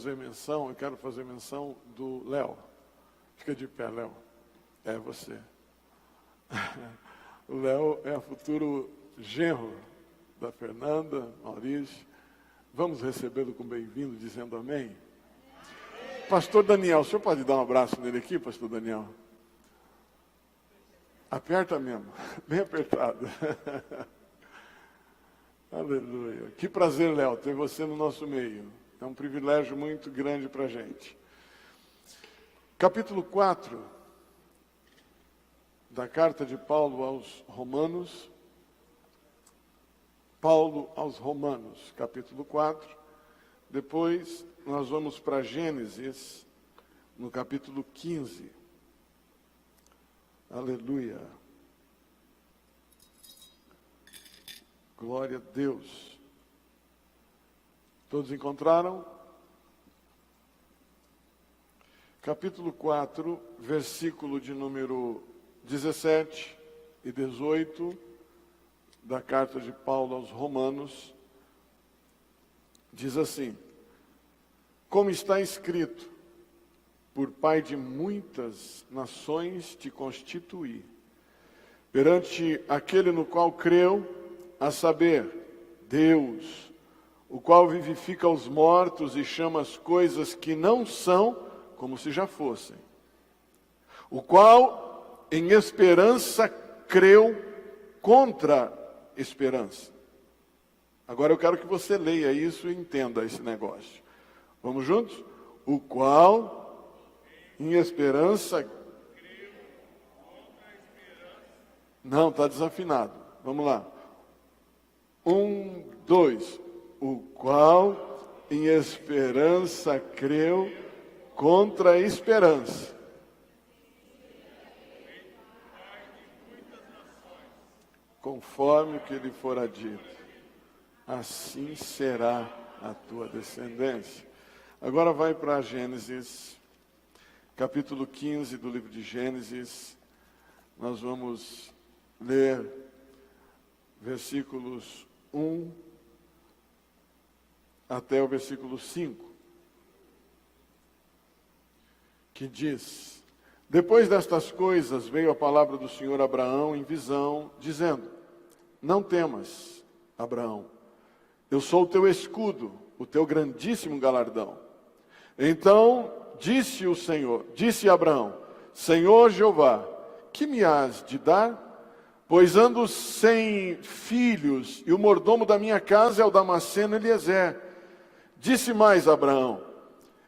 fazer menção, eu quero fazer menção do Léo. Fica de pé, Léo. É você. O Léo é o futuro genro da Fernanda, Maurício. Vamos recebê-lo com bem-vindo, dizendo amém. Pastor Daniel, o senhor pode dar um abraço nele aqui, pastor Daniel? Aperta mesmo, bem apertado. Aleluia. Que prazer, Léo, ter você no nosso meio. É um privilégio muito grande para a gente. Capítulo 4 da carta de Paulo aos Romanos. Paulo aos Romanos, capítulo 4. Depois nós vamos para Gênesis, no capítulo 15. Aleluia. Glória a Deus. Todos encontraram? Capítulo 4, versículo de número 17 e 18 da carta de Paulo aos Romanos, diz assim: como está escrito, por Pai de muitas nações te constituí, perante aquele no qual creu, a saber, Deus, o qual vivifica os mortos e chama as coisas que não são como se já fossem, o qual em esperança creu contra esperança. Agora eu quero que você leia isso e entenda esse negócio. Vamos juntos? O qual em esperança... Não, está desafinado. Vamos lá. 1, 2. O qual em esperança creu contra a esperança. Conforme o que lhe fora dito, assim será a tua descendência. Agora vai para Gênesis, capítulo 15 do livro de Gênesis. Nós vamos ler versículos 1 até o versículo 5, que diz: depois destas coisas veio a palavra do Senhor a Abraão em visão, dizendo: não temas, Abraão, eu sou o teu escudo, o teu grandíssimo galardão. Então disse o Senhor, disse Abraão: Senhor Jeová, que me has de dar? Pois ando sem filhos, e o mordomo da minha casa é o Damasceno Eliezer. Disse mais Abraão: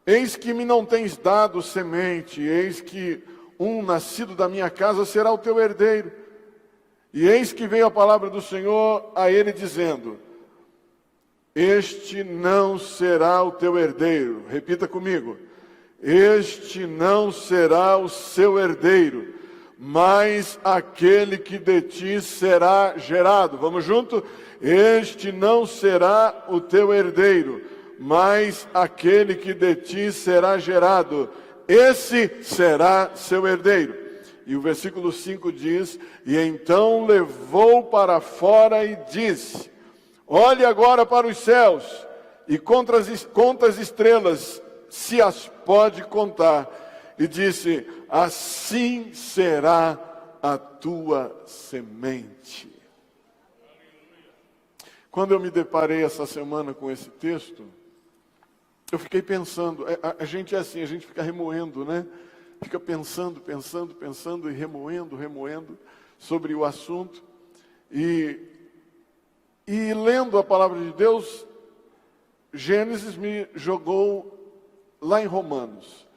eis que me não tens dado semente, eis que um nascido da minha casa será o teu herdeiro. E eis que veio a palavra do Senhor a ele dizendo: este não será o teu herdeiro. Repita comigo: este não será o seu herdeiro, mas aquele que de ti será gerado. Vamos junto? Este não será o teu herdeiro, mas aquele que de ti será gerado, esse será seu herdeiro. E o versículo 5 diz: e então levou para fora e disse: olhe agora para os céus, e conta as estrelas, se as pode contar. E disse: assim será a tua semente. Quando eu me deparei essa semana com esse texto, eu fiquei pensando, a gente é assim, a gente fica remoendo, né? Fica pensando e remoendo sobre o assunto. E lendo a palavra de Deus, Gênesis me jogou lá em Romanos.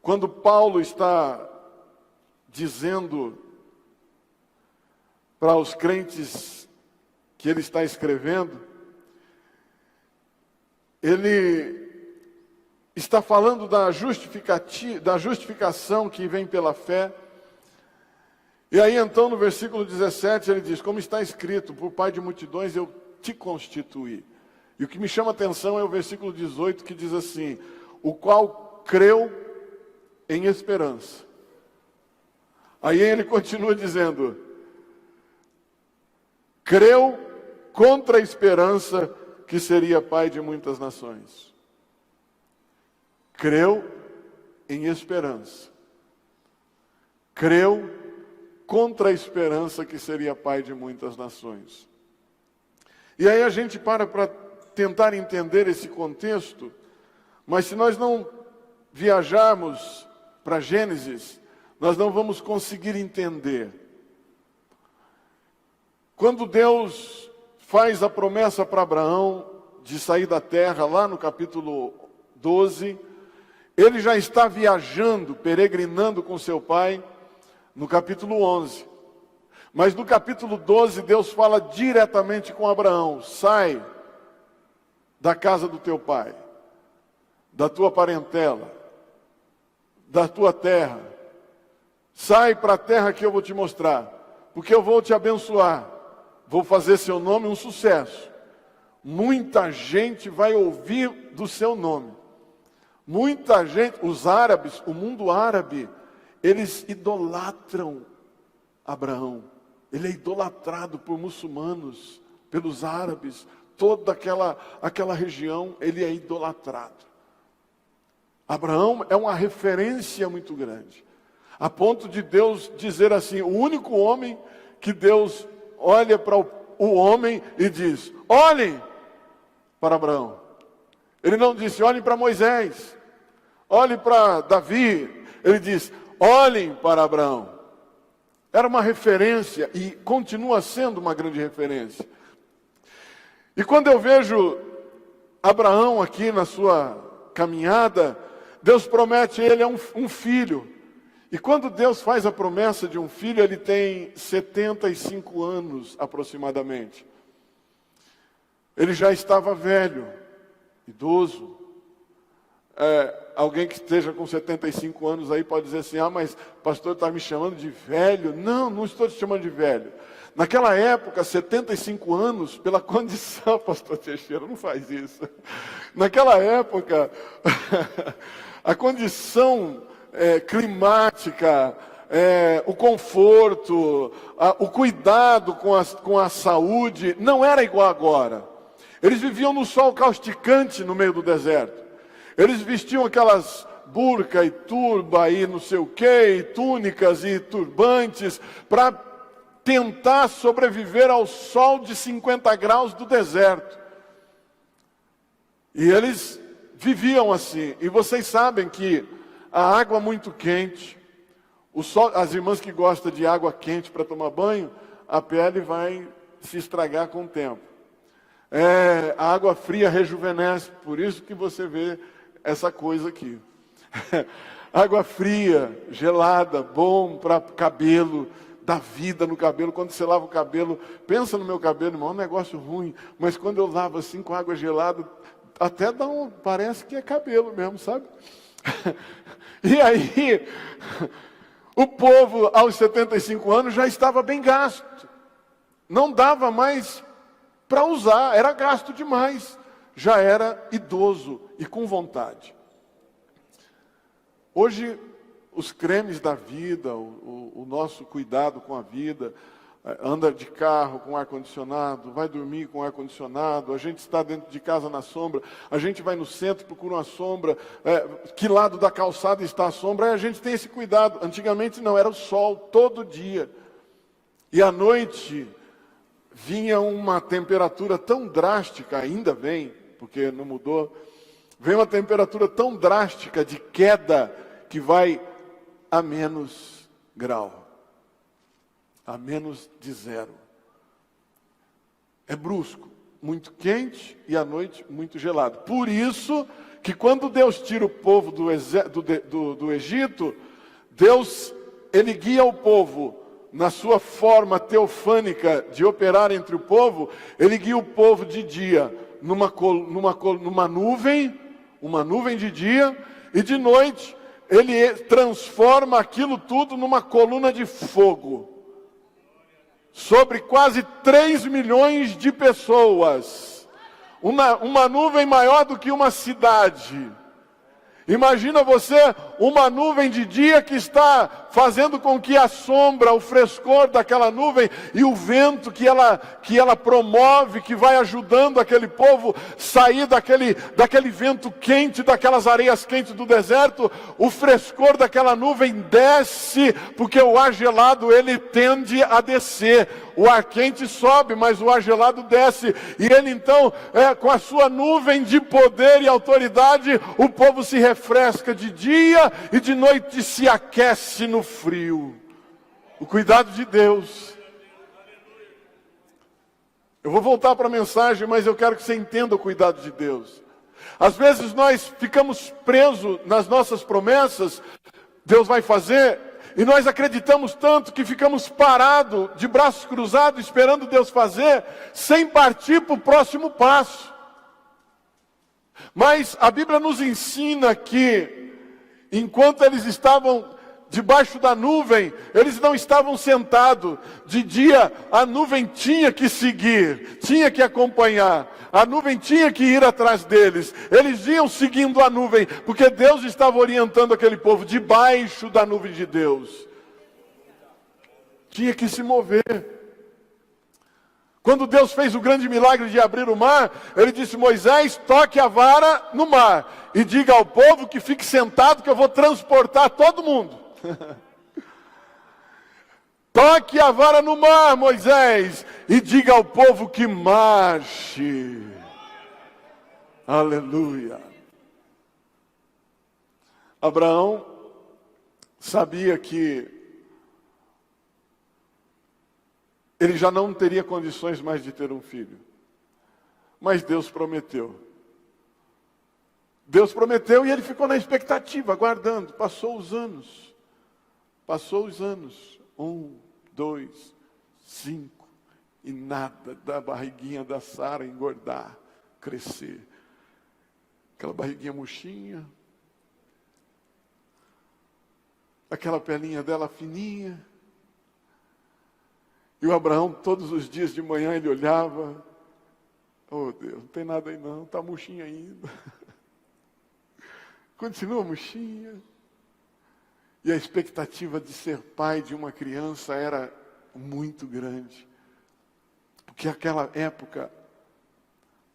Quando Paulo está dizendo para os crentes que ele está escrevendo, ele está falando da justificação que vem pela fé. E aí então no versículo 17 ele diz: como está escrito, por Pai de multidões eu te constituí. E o que me chama a atenção é o versículo 18, que diz assim: o qual creu em esperança. Aí ele continua dizendo: creu contra a esperança, que seria pai de muitas nações. creu em esperança. Creu contra a esperança que seria pai de muitas nações. E aí a gente para tentar entender esse contexto, mas se nós não viajarmos para Gênesis, nós não vamos conseguir entender. Quando Deus faz a promessa para Abraão de sair da terra, lá no capítulo 12, ele já está viajando, peregrinando com seu pai, no capítulo 11. Mas no capítulo 12, Deus fala diretamente com Abraão: sai da casa do teu pai, da tua parentela, da tua terra, sai para a terra que eu vou te mostrar, porque eu vou te abençoar, vou fazer seu nome um sucesso. Muita gente vai ouvir do seu nome. Muita gente, os árabes, o mundo árabe, eles idolatram Abraão. Ele é idolatrado por muçulmanos, pelos árabes, toda aquela região, ele é idolatrado. Abraão é uma referência muito grande, a ponto de Deus dizer assim, o único homem que Deus olha para o homem e diz: olhem para Abraão. Ele não disse: olhem para Moisés, olhem para Davi. Ele diz: olhem para Abraão. Era uma referência e continua sendo uma grande referência. E quando eu vejo Abraão aqui na sua caminhada, Deus promete a ele um filho. E quando Deus faz a promessa de um filho, ele tem 75 anos aproximadamente. Ele já estava velho, idoso. Alguém que esteja com 75 anos aí pode dizer assim: ah, mas o pastor está me chamando de velho. Não, não estou te chamando de velho. Naquela época, 75 anos, pela condição, pastor Teixeira, não faz isso. Naquela época, a condição climática, o conforto, o cuidado com a saúde, não era igual agora. Eles viviam no sol causticante no meio do deserto. Eles vestiam aquelas burca e turba e não sei o quê, e túnicas e turbantes, para tentar sobreviver ao sol de 50 graus do deserto. E eles viviam assim. E vocês sabem que a água muito quente, o sol, as irmãs que gostam de água quente para tomar banho, a pele vai se estragar com o tempo. A água fria rejuvenesce, por isso que você vê essa coisa aqui. Água fria, gelada, bom para cabelo, dá vida no cabelo. Quando você lava o cabelo, pensa no meu cabelo, irmão, é um negócio ruim, mas quando eu lavo assim com água gelada, até parece que é cabelo mesmo, sabe? E aí, o povo aos 75 anos já estava bem gasto. Não dava mais para usar, era gasto demais. Já era idoso e com vontade. Hoje, os cremes da vida, o nosso cuidado com a vida, anda de carro com ar-condicionado, vai dormir com ar-condicionado, a gente está dentro de casa na sombra, a gente vai no centro, procura uma sombra, que lado da calçada está a sombra, aí a gente tem esse cuidado. Antigamente não, era o sol todo dia. E à noite vinha uma temperatura tão drástica, ainda vem, porque não mudou, vem uma temperatura tão drástica de queda que vai a menos grau, a menos de 0. É brusco, muito quente e à noite muito gelado. Por isso que quando Deus tira o povo do Egito, Deus, ele guia o povo na sua forma teofânica de operar entre o povo. Ele guia o povo de dia numa nuvem, uma nuvem de dia, e de noite ele transforma aquilo tudo numa coluna de fogo, sobre quase 3 milhões de pessoas, uma nuvem maior do que uma cidade. Imagina você, uma nuvem de dia que está fazendo com que a sombra, o frescor daquela nuvem e o vento que ela promove, que vai ajudando aquele povo sair daquele vento quente, daquelas areias quentes do deserto, o frescor daquela nuvem desce, porque o ar gelado ele tende a descer. O ar quente sobe, mas o ar gelado desce. E ele então, com a sua nuvem de poder e autoridade, o povo se refresca de dia e de noite se aquece no frio. O cuidado de Deus. Eu vou voltar para a mensagem, mas eu quero que você entenda o cuidado de Deus. Às vezes nós ficamos presos nas nossas promessas, Deus vai fazer, e nós acreditamos tanto que ficamos parados, de braços cruzados, esperando Deus fazer, sem partir para o próximo passo. Mas a Bíblia nos ensina que, enquanto eles estavam debaixo da nuvem, eles não estavam sentados. De dia, a nuvem tinha que seguir, tinha que acompanhar. A nuvem tinha que ir atrás deles. Eles iam seguindo a nuvem, porque Deus estava orientando aquele povo debaixo da nuvem de Deus. Tinha que se mover. Quando Deus fez o grande milagre de abrir o mar, Ele disse: Moisés, toque a vara no mar e diga ao povo que fique sentado, que eu vou transportar todo mundo. Toque a vara no mar, Moisés, e diga ao povo que marche. Aleluia. Abraão sabia que ele já não teria condições mais de ter um filho. Mas Deus prometeu. Deus prometeu e ele ficou na expectativa, aguardando. Passou os anos. 1, 2, 5. E nada da barriguinha da Sara engordar, crescer. Aquela barriguinha murchinha. Aquela pelinha dela fininha. E o Abraão, todos os dias de manhã, ele olhava. Oh Deus, não tem nada aí não, está murchinha ainda. Continua murchinha. E a expectativa de ser pai de uma criança era muito grande. Porque naquela época,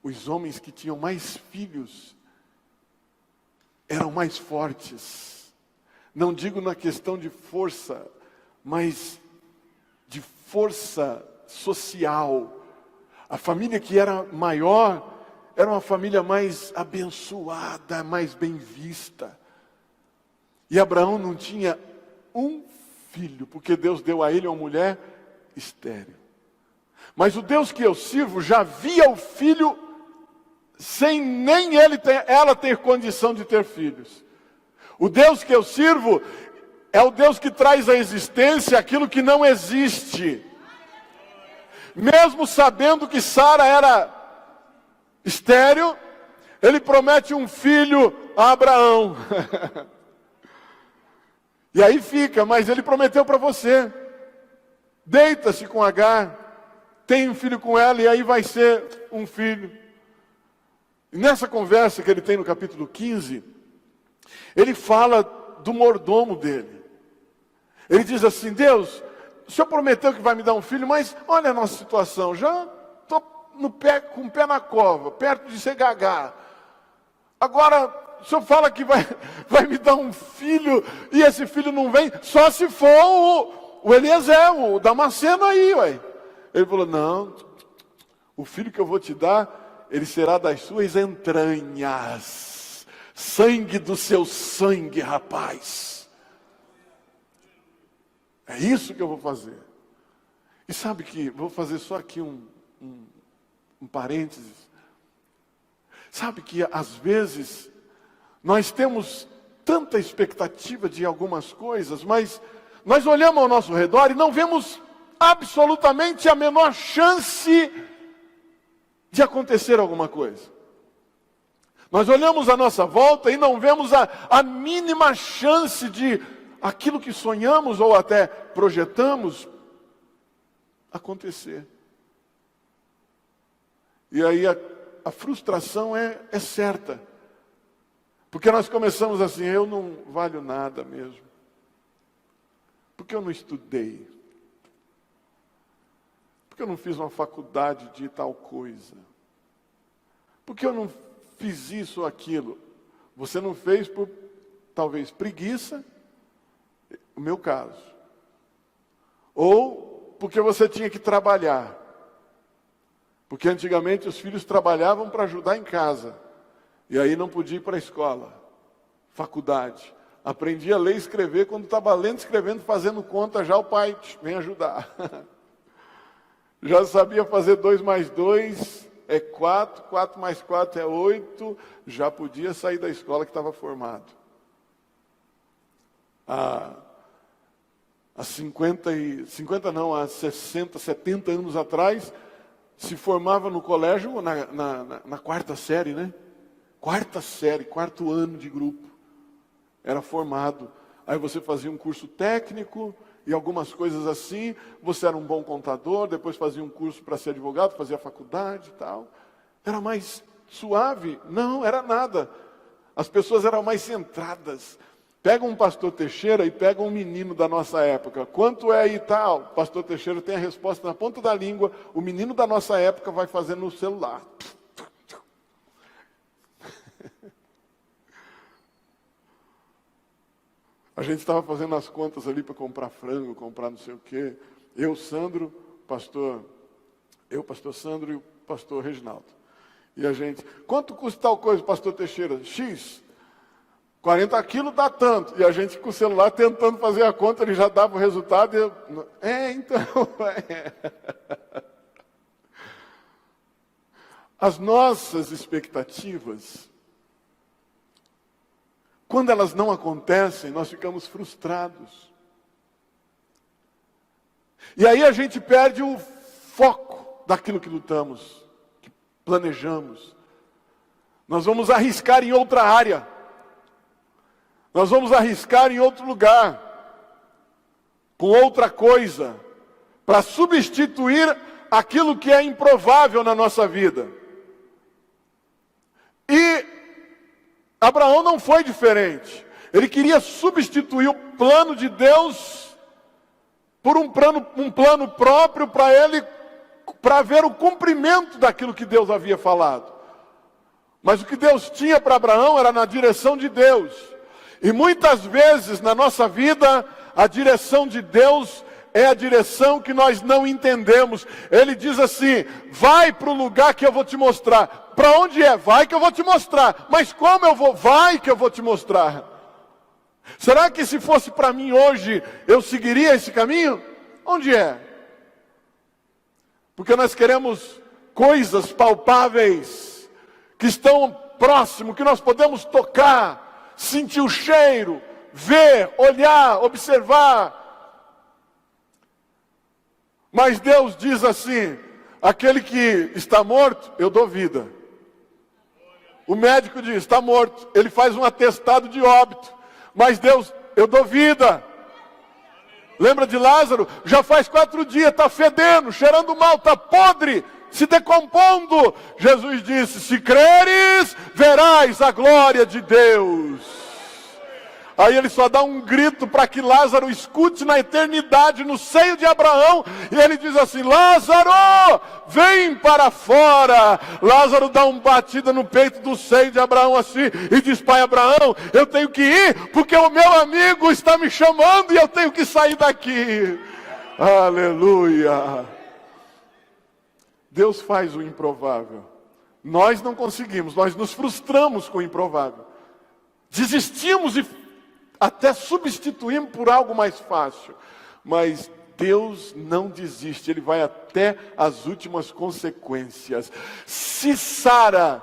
os homens que tinham mais filhos eram mais fortes. Não digo na questão de força, mas de força social. A família que era maior era uma família mais abençoada, mais bem vista. E Abraão não tinha um filho, porque Deus deu a ele uma mulher estéril. Mas o Deus que eu sirvo já via o filho sem nem ela ter condição de ter filhos. O Deus que eu sirvo é o Deus que traz à existência aquilo que não existe. Mesmo sabendo que Sara era estéril, ele promete um filho a Abraão. E aí fica, mas ele prometeu para você. Deita-se com Agar, tem um filho com ela e aí vai ser um filho. E nessa conversa que ele tem no capítulo 15, ele fala do mordomo dele. Ele diz assim: Deus, o Senhor prometeu que vai me dar um filho, mas olha a nossa situação, já estou com o pé na cova, perto de ser gagá. Agora, o Senhor fala que vai me dar um filho, e esse filho não vem, só se for o Eliezer, o Damasceno aí, ué. Ele falou: não, o filho que eu vou te dar, ele será das suas entranhas, sangue do seu sangue, rapaz. É isso que eu vou fazer. E sabe que, vou fazer só aqui um parênteses. Sabe que às vezes nós temos tanta expectativa de algumas coisas, mas nós olhamos ao nosso redor e não vemos absolutamente a menor chance de acontecer alguma coisa. Nós olhamos à nossa volta e não vemos a mínima chance de aquilo que sonhamos ou até projetamos acontecer. E aí a frustração é certa. Porque nós começamos assim, eu não valho nada mesmo. Porque eu não estudei. Porque eu não fiz uma faculdade de tal coisa. Porque eu não fiz isso ou aquilo. Você não fez por, talvez, preguiça, o meu caso. Ou porque você tinha que trabalhar. Porque antigamente os filhos trabalhavam para ajudar em casa. E aí não podia ir para a escola, faculdade. Aprendia a ler e escrever, quando estava lendo, escrevendo, fazendo conta, já o pai vem ajudar. Já sabia fazer 2 mais 2 é 4, 4 mais 4 é 8, já podia sair da escola que estava formado. Há 60, 70 anos atrás, se formava no colégio na quarta série, né? Quarta série, quarto ano de grupo. Era formado. Aí você fazia um curso técnico e algumas coisas assim. Você era um bom contador, depois fazia um curso para ser advogado, fazia faculdade e tal. Era mais suave? Não, era nada. As pessoas eram mais centradas. Pega um pastor Teixeira e pega um menino da nossa época. Quanto é aí tal? Pastor Teixeira tem a resposta na ponta da língua. O menino da nossa época vai fazer no celular. A gente estava fazendo as contas ali para comprar frango, comprar não sei o quê. Pastor Sandro e o pastor Reginaldo. E a gente, quanto custa tal coisa, pastor Teixeira? X. 40 quilos dá tanto. E a gente com o celular tentando fazer a conta, ele já dava o resultado. E eu, então. As nossas expectativas, quando elas não acontecem, nós ficamos frustrados. E aí a gente perde o foco daquilo que lutamos, que planejamos. Nós vamos arriscar em outra área. Nós vamos arriscar em outro lugar, com outra coisa, para substituir aquilo que é improvável na nossa vida. E Abraão não foi diferente. Ele queria substituir o plano de Deus por um plano próprio para ele, para ver o cumprimento daquilo que Deus havia falado. Mas o que Deus tinha para Abraão era na direção de Deus. E muitas vezes na nossa vida, a direção de Deus é a direção que nós não entendemos. Ele diz assim, vai para o lugar que eu vou te mostrar. Para onde é? Vai que eu vou te mostrar. Mas como eu vou? Vai que eu vou te mostrar. Será que se fosse para mim hoje, eu seguiria esse caminho? Onde é? Porque nós queremos coisas palpáveis, que estão próximo, que nós podemos tocar, sentir o cheiro, ver, olhar, observar. Mas Deus diz assim, aquele que está morto, eu dou vida. O médico diz, está morto. Ele faz um atestado de óbito. Mas Deus, eu dou vida. Lembra de Lázaro? Já faz 4 dias, está fedendo, cheirando mal, está podre, se decompondo. Jesus disse, se creres, verás a glória de Deus. Aí ele só dá um grito para que Lázaro escute na eternidade, no seio de Abraão. E ele diz assim, Lázaro, vem para fora. Lázaro dá uma batida no peito do seio de Abraão assim, e diz, pai Abraão, eu tenho que ir, porque o meu amigo está me chamando e eu tenho que sair daqui. Aleluia. Deus faz o improvável. Nós não conseguimos, nós nos frustramos com o improvável. Desistimos e até substituímos por algo mais fácil. Mas Deus não desiste, Ele vai até as últimas consequências. Se Sara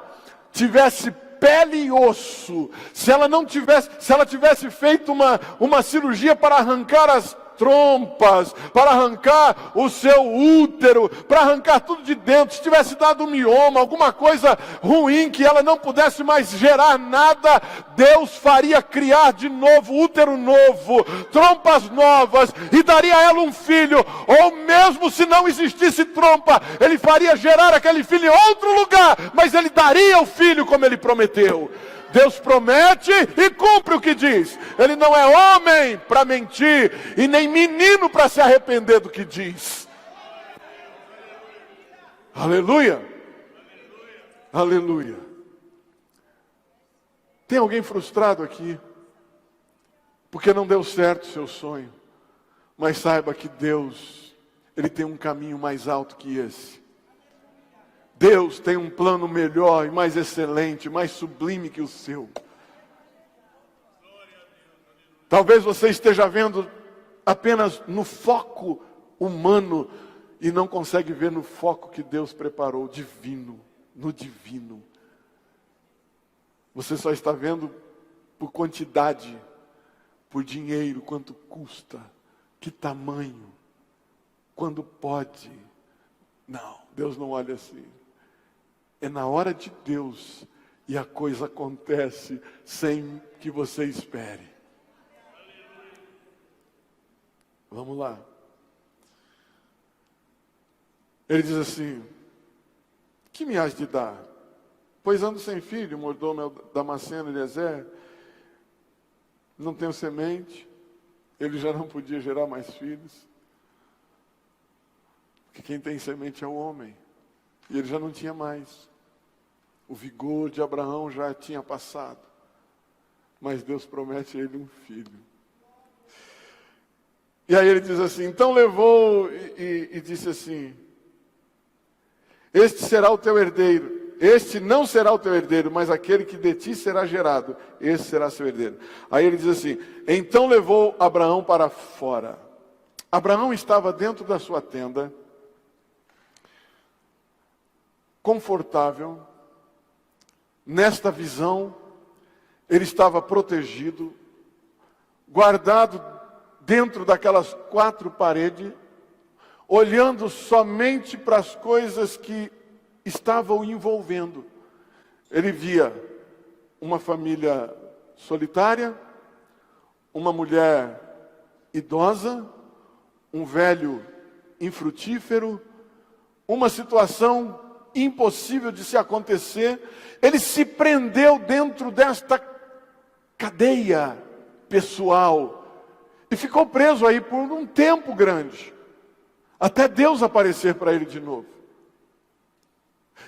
tivesse pele e osso, se ela tivesse feito uma cirurgia para arrancar as trompas, para arrancar o seu útero, para arrancar tudo de dentro, se tivesse dado um mioma, alguma coisa ruim, que ela não pudesse mais gerar nada, Deus faria criar de novo, útero novo, trompas novas, e daria a ela um filho, ou mesmo se não existisse trompa, Ele faria gerar aquele filho em outro lugar, mas Ele daria o filho como Ele prometeu. Deus promete e cumpre o que diz. Ele não é homem para mentir e nem menino para se arrepender do que diz. Aleluia. Aleluia. Tem alguém frustrado aqui? Porque não deu certo o seu sonho. Mas saiba que Deus, Ele tem um caminho mais alto que esse. Deus tem um plano melhor e mais excelente, mais sublime que o seu. Talvez você esteja vendo apenas no foco humano e não consegue ver no foco que Deus preparou, divino, no divino. Você só está vendo por quantidade, por dinheiro, quanto custa, que tamanho, quando pode. Não, Deus não olha assim. É na hora de Deus e a coisa acontece sem que você espere. Vamos lá. Ele diz assim: que me has de dar? Pois ando sem filho, mordomo Damasceno, Eliezer, não tenho semente. Ele já não podia gerar mais filhos. Porque quem tem semente é o homem. E ele já não tinha mais. O vigor de Abraão já tinha passado. Mas Deus promete a ele um filho. E aí ele diz assim, então levou e disse assim: este será o teu herdeiro. Este não será o teu herdeiro, mas aquele que de ti será gerado, esse será seu herdeiro. Aí ele diz assim, então levou Abraão para fora. Abraão estava dentro da sua tenda, confortável. Nesta visão, ele estava protegido, guardado dentro daquelas 4 paredes, olhando somente para as coisas que estavam o envolvendo. Ele via uma família solitária, uma mulher idosa, um velho infrutífero, uma situação impossível de se acontecer. Ele se prendeu dentro desta cadeia pessoal e ficou preso aí por um tempo grande, até Deus aparecer para ele de novo.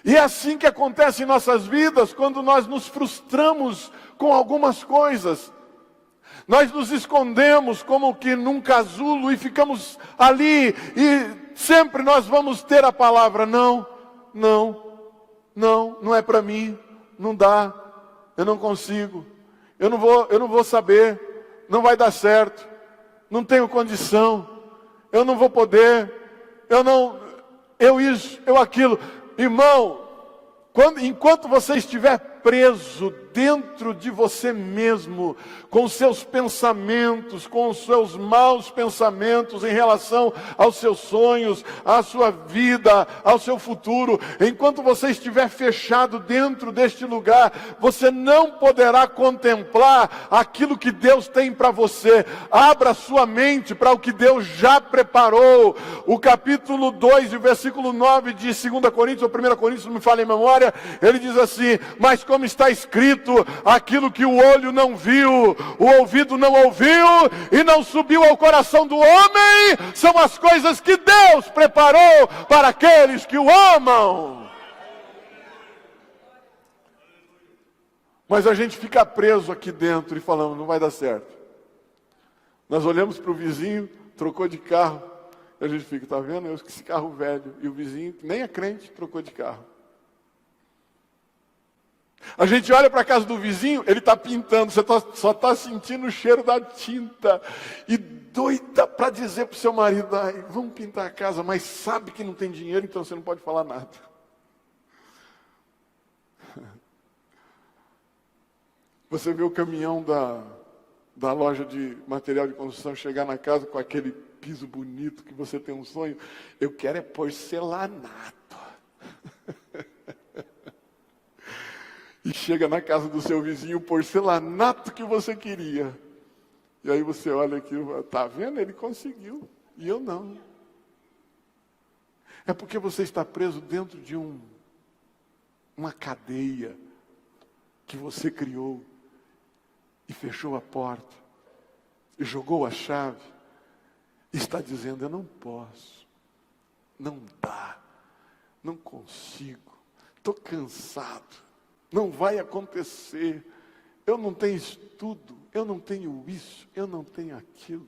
E é assim que acontece em nossas vidas, quando nós nos frustramos com algumas coisas. Nós nos escondemos como que num casulo e ficamos ali, e sempre nós vamos ter a palavra, não é para mim, não dá, eu não consigo, eu não vou saber, não vai dar certo, não tenho condição, eu não vou poder, eu isso, eu aquilo. Irmão, enquanto você estiver preso dentro de você mesmo, com os seus pensamentos, com os seus maus pensamentos em relação aos seus sonhos, à sua vida, ao seu futuro, enquanto você estiver fechado dentro deste lugar, você não poderá contemplar aquilo que Deus tem para você. Abra sua mente para o que Deus já preparou. O capítulo 2, o versículo 9 de 2 Coríntios, ou 1 Coríntios, não me fala em memória, ele diz assim, mas como está escrito, aquilo que o olho não viu, o ouvido não ouviu e não subiu ao coração do homem, são as coisas que Deus preparou para aqueles que o amam. Mas a gente fica preso aqui dentro e falamos, não vai dar certo. Nós olhamos para o vizinho, trocou de carro, e a gente fica, tá vendo? Esse carro velho, e o vizinho, que nem é crente, trocou de carro. A gente olha para a casa do vizinho, ele está pintando, você só está sentindo o cheiro da tinta. E doida para dizer para o seu marido, vamos pintar a casa, mas sabe que não tem dinheiro, então você não pode falar nada. Você vê o caminhão da loja de material de construção chegar na casa com aquele piso bonito que você tem um sonho. Eu quero é porcelanato. E chega na casa do seu vizinho o porcelanato que você queria. E aí você olha aqui, tá vendo? Ele conseguiu, e eu não. É porque você está preso dentro de uma cadeia. que você criou e fechou a porta e jogou a chave, está dizendo: eu não posso, não dá, não consigo, estou cansado, não vai acontecer, eu não tenho estudo, eu não tenho isso, eu não tenho aquilo.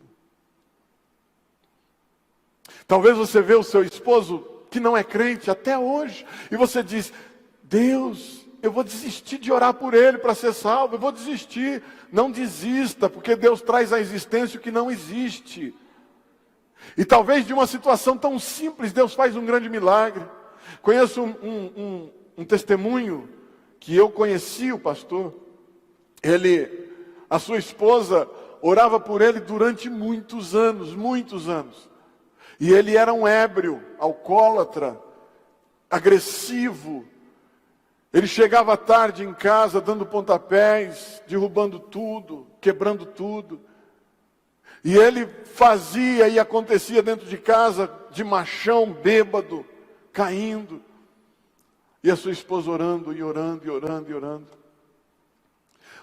Talvez você vê o seu esposo que não é crente até hoje, e você diz: Deus, eu vou desistir de orar por ele para ser salvo, eu vou desistir. Não desista, porque Deus traz à existência o que não existe. E talvez de uma situação tão simples, Deus faz um grande milagre. Conheço um testemunho que eu conheci, o pastor. A sua esposa orava por ele durante muitos anos, muitos anos. E ele era um ébrio, alcoólatra, agressivo. Ele chegava tarde em casa, dando pontapés, derrubando tudo, quebrando tudo. E ele fazia e acontecia dentro de casa, de machão, bêbado, caindo. E a sua esposa orando, e orando, e orando, e orando.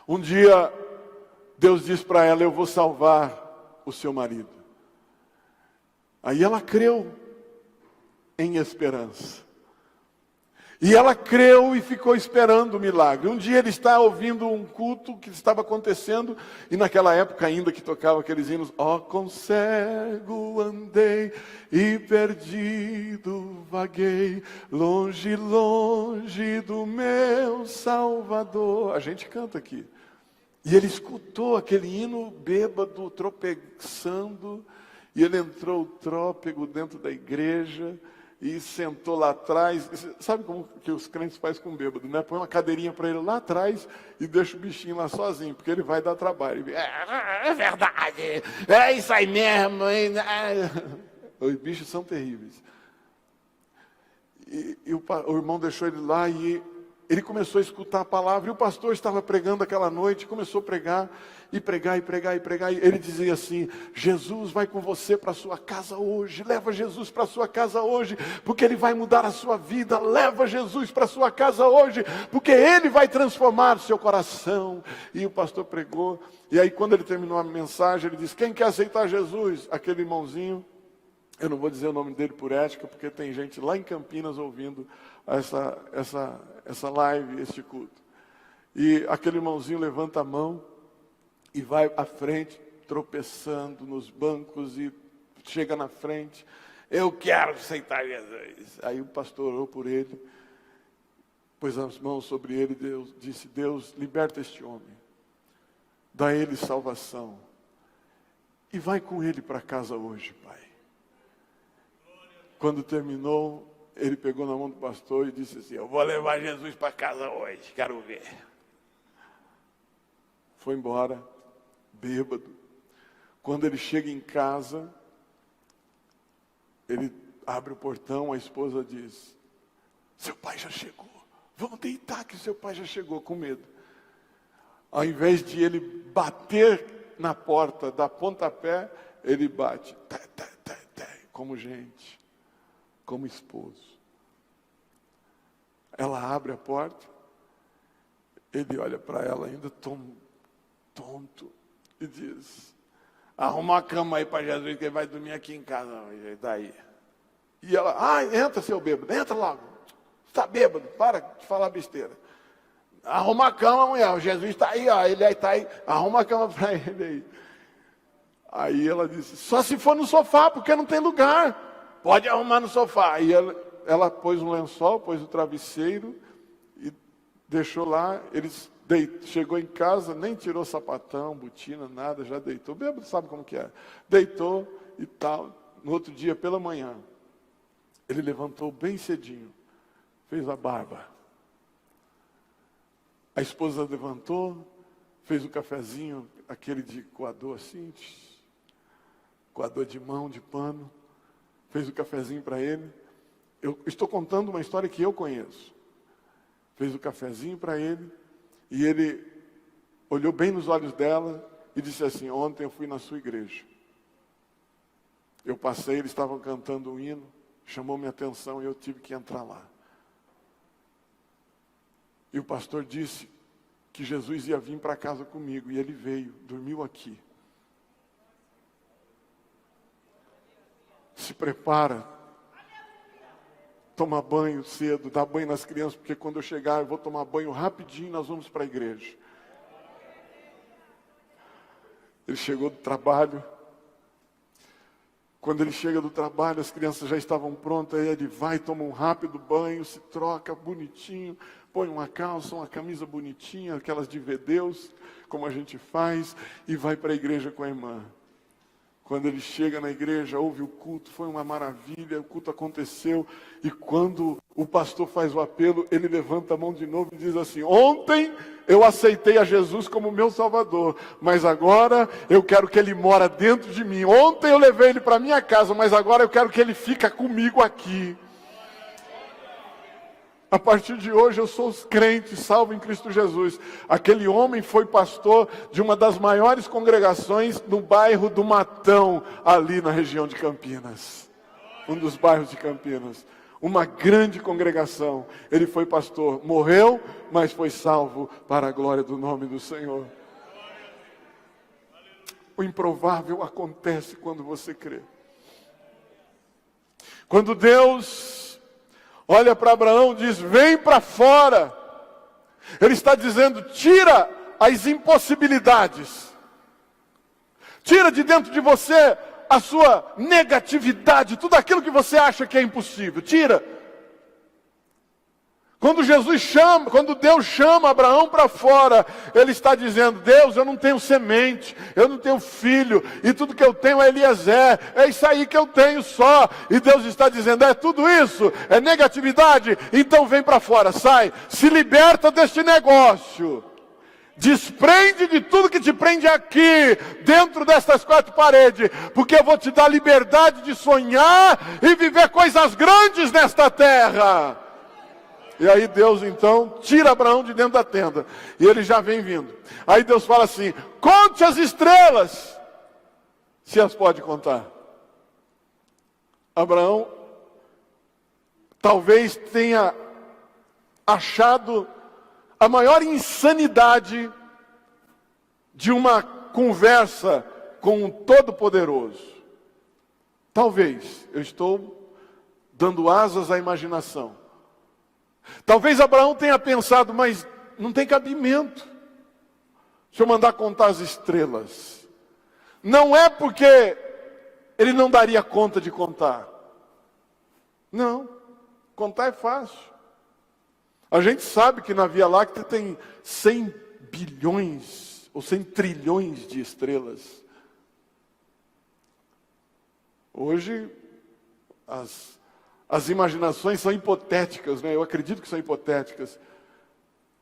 Um dia, Deus diz para ela: eu vou salvar o seu marido. Aí ela creu em esperança. E ela creu e ficou esperando o milagre. Um dia ele está ouvindo um culto que estava acontecendo, e naquela época ainda que tocava aqueles hinos: ó, com cego andei e perdido vaguei, longe, longe do meu Salvador. A gente canta aqui. E ele escutou aquele hino bêbado, tropeçando, e ele entrou trôpego dentro da igreja, e sentou lá atrás. Sabe como que os crentes fazem com o bêbado, né? Põe uma cadeirinha para ele lá atrás e deixa o bichinho lá sozinho, porque ele vai dar trabalho. É verdade, é isso aí mesmo. Os bichos são terríveis. E o irmão deixou ele lá e ele começou a escutar a palavra. E o pastor estava pregando aquela noite, começou a pregar, e pregar, e pregar, e pregar. E ele dizia assim: Jesus vai com você para a sua casa hoje. Leva Jesus para a sua casa hoje, porque Ele vai mudar a sua vida. Leva Jesus para a sua casa hoje, porque Ele vai transformar o seu coração. E o pastor pregou. E aí quando ele terminou a mensagem, ele disse: quem quer aceitar Jesus? Aquele irmãozinho, eu não vou dizer o nome dele por ética, porque tem gente lá em Campinas ouvindo essa live, este culto. E aquele irmãozinho levanta a mão e vai à frente, tropeçando nos bancos, e chega na frente: eu quero aceitar Jesus. Aí o pastor orou por ele, pôs as mãos sobre ele, Deus disse: Deus, liberta este homem, dá a ele salvação, e vai com ele para casa hoje, Pai. Quando terminou, ele pegou na mão do pastor e disse assim: eu vou levar Jesus para casa hoje, quero ver. Foi embora, bêbado. Quando ele chega em casa, ele abre o portão, a esposa diz: seu pai já chegou, vamos deitar que seu pai já chegou, com medo. Ao invés de ele bater na porta, dar pontapé, ele bate, como gente, como esposo. Ela abre a porta, ele olha para ela ainda tonto e diz: arruma a cama aí para Jesus, que ele vai dormir aqui em casa hoje. E daí? E ela: entra, seu bêbado, entra logo. Está bêbado, para de falar besteira. Arruma a cama, mulher, Jesus está aí, ó, ele aí está aí, arruma a cama para ele aí. Aí ela disse: só se for no sofá, porque não tem lugar. Pode arrumar no sofá. Aí ela pôs um lençol, pôs o travesseiro e deixou lá. Chegou em casa, nem tirou sapatão, botina, nada, já deitou. O bêbado sabe como que é. Deitou e tal. No outro dia, pela manhã, ele levantou bem cedinho, fez a barba. A esposa levantou, fez o cafezinho, aquele de coador assim, coador de mão, de pano, fez o cafezinho para ele. Eu estou contando uma história que eu conheço. Fez o cafezinho para ele, e ele olhou bem nos olhos dela e disse assim: ontem eu fui na sua igreja. Eu passei, eles estavam cantando um hino, chamou minha atenção e eu tive que entrar lá. E o pastor disse que Jesus ia vir para casa comigo. E ele veio, dormiu aqui. Se prepara. Toma banho cedo, dá banho nas crianças, porque quando eu chegar eu vou tomar banho rapidinho e nós vamos para a igreja. Ele chegou do trabalho. Quando ele chega do trabalho, as crianças já estavam prontas, aí ele vai, toma um rápido banho, se troca bonitinho, põe uma calça, uma camisa bonitinha, aquelas de ver Deus, como a gente faz, e vai para a igreja com a irmã. Quando ele chega na igreja, ouve o culto, foi uma maravilha, o culto aconteceu, e quando o pastor faz o apelo, ele levanta a mão de novo e diz assim: ontem eu aceitei a Jesus como meu Salvador, mas agora eu quero que Ele mora dentro de mim. Ontem eu levei Ele para minha casa, mas agora eu quero que Ele fique comigo aqui. A partir de hoje eu sou crente, salvo em Cristo Jesus. Aquele homem foi pastor de uma das maiores congregações no bairro do Matão, ali na região de Campinas. Um dos bairros de Campinas. Uma grande congregação. Ele foi pastor, morreu, mas foi salvo para a glória do nome do Senhor. O improvável acontece quando você crê. Quando Deus olha para Abraão e diz: vem para fora. Ele está dizendo: tira as impossibilidades. Tira de dentro de você a sua negatividade, tudo aquilo que você acha que é impossível. Tira. Quando Deus chama Abraão para fora, Ele está dizendo: Deus, eu não tenho semente, eu não tenho filho, e tudo que eu tenho é Eliezer, é isso aí que eu tenho só. E Deus está dizendo: é tudo isso? É negatividade? Então vem para fora, sai, se liberta deste negócio. Desprende de tudo que te prende aqui, dentro destas quatro paredes, porque eu vou te dar liberdade de sonhar e viver coisas grandes nesta terra. E aí Deus então tira Abraão de dentro da tenda. E ele já vem vindo. Aí Deus fala assim: conte as estrelas, se as pode contar. Abraão talvez tenha achado a maior insanidade de uma conversa com um Todo-Poderoso. Talvez, eu estou dando asas à imaginação. Talvez Abraão tenha pensado: mas não tem cabimento se eu mandar contar as estrelas. Não é porque ele não daria conta de contar. Não, contar é fácil. A gente sabe que na Via Láctea tem 100 bilhões ou 100 trilhões de estrelas. Hoje as imaginações são hipotéticas, né? Eu acredito que são hipotéticas,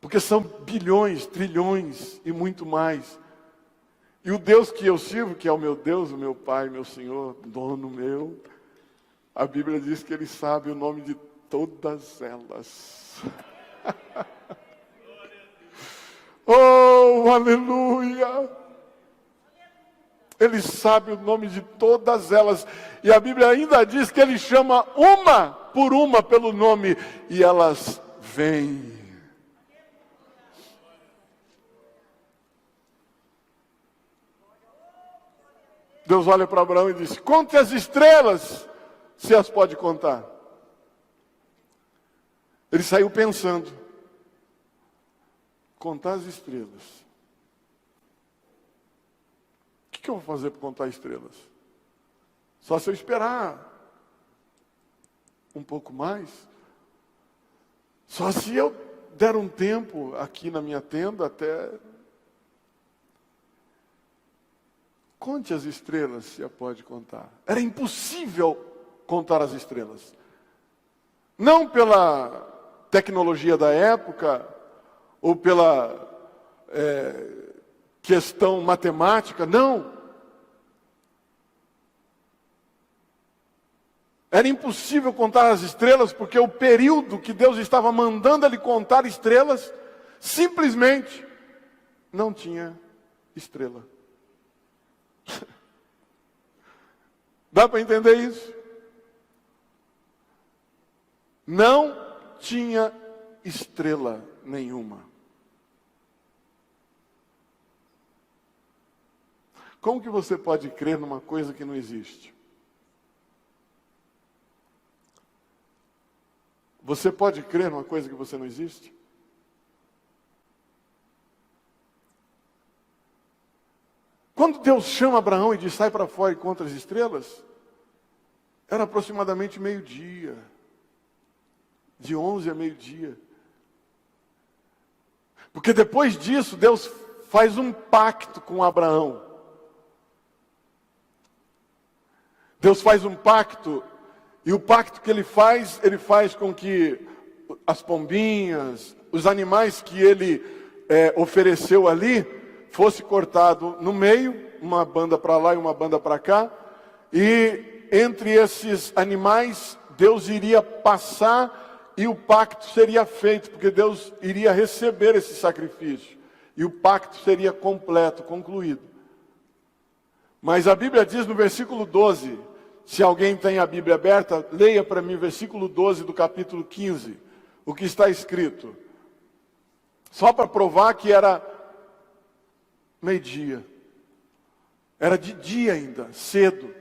porque são bilhões, trilhões e muito mais. E o Deus que eu sirvo, que é o meu Deus, o meu Pai, meu Senhor, dono meu, a Bíblia diz que Ele sabe o nome de todas elas. Oh, aleluia! Ele sabe o nome de todas elas. E a Bíblia ainda diz que Ele chama uma por uma pelo nome. E elas vêm. Deus olha para Abraão e diz: conte as estrelas, se as pode contar. Ele saiu pensando: contar as estrelas. O que eu vou fazer para contar estrelas? Só se eu esperar um pouco mais. Só se eu der um tempo aqui na minha tenda até... Conte as estrelas, se a pode contar. Era impossível contar as estrelas. Não pela tecnologia da época, ou pela questão matemática, não. Era impossível contar as estrelas, porque o período que Deus estava mandando ele contar estrelas, simplesmente não tinha estrela. Dá para entender isso? Não tinha estrela nenhuma. Como que você pode crer numa coisa que não existe? Você pode crer numa coisa que você não existe? Quando Deus chama Abraão e diz, sai para fora e contra as estrelas, era aproximadamente meio-dia. De 11 a meio-dia. Porque depois disso, Deus faz um pacto com Abraão. Deus faz um pacto, e o pacto que ele faz com que as pombinhas, os animais que ele ofereceu ali, fosse cortado no meio, uma banda para lá e uma banda para cá, e entre esses animais, Deus iria passar e o pacto seria feito, porque Deus iria receber esse sacrifício, e o pacto seria completo, concluído. Mas a Bíblia diz no versículo 12, se alguém tem a Bíblia aberta, leia para mim o versículo 12 do capítulo 15, o que está escrito. Só para provar que era meio-dia. Era de dia ainda, cedo.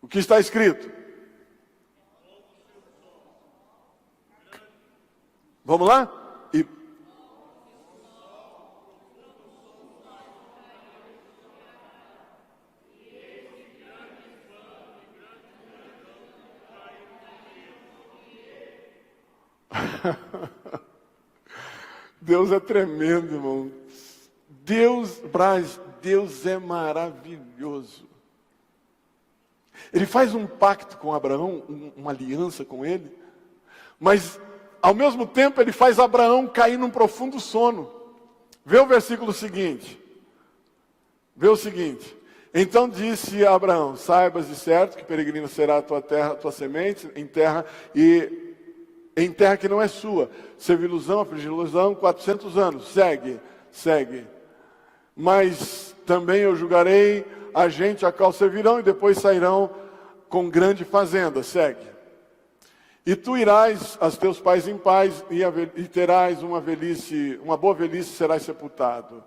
O que está escrito? Vamos lá? E... Deus é tremendo, irmão. Deus é maravilhoso. Ele faz um pacto com Abraão, uma aliança com ele, mas ao mesmo tempo ele faz Abraão cair num profundo sono. Vê o versículo seguinte. Vê o seguinte. Então disse a Abraão, saibas de certo que peregrino será a tua terra, a tua semente, em terra que não é sua. Servilusão, afligilusão, 400 anos. Segue. Mas também eu julgarei a gente a qual servirão e depois sairão com grande fazenda. Segue. E tu irás a teus pais em paz e terás uma boa velhice serás sepultado.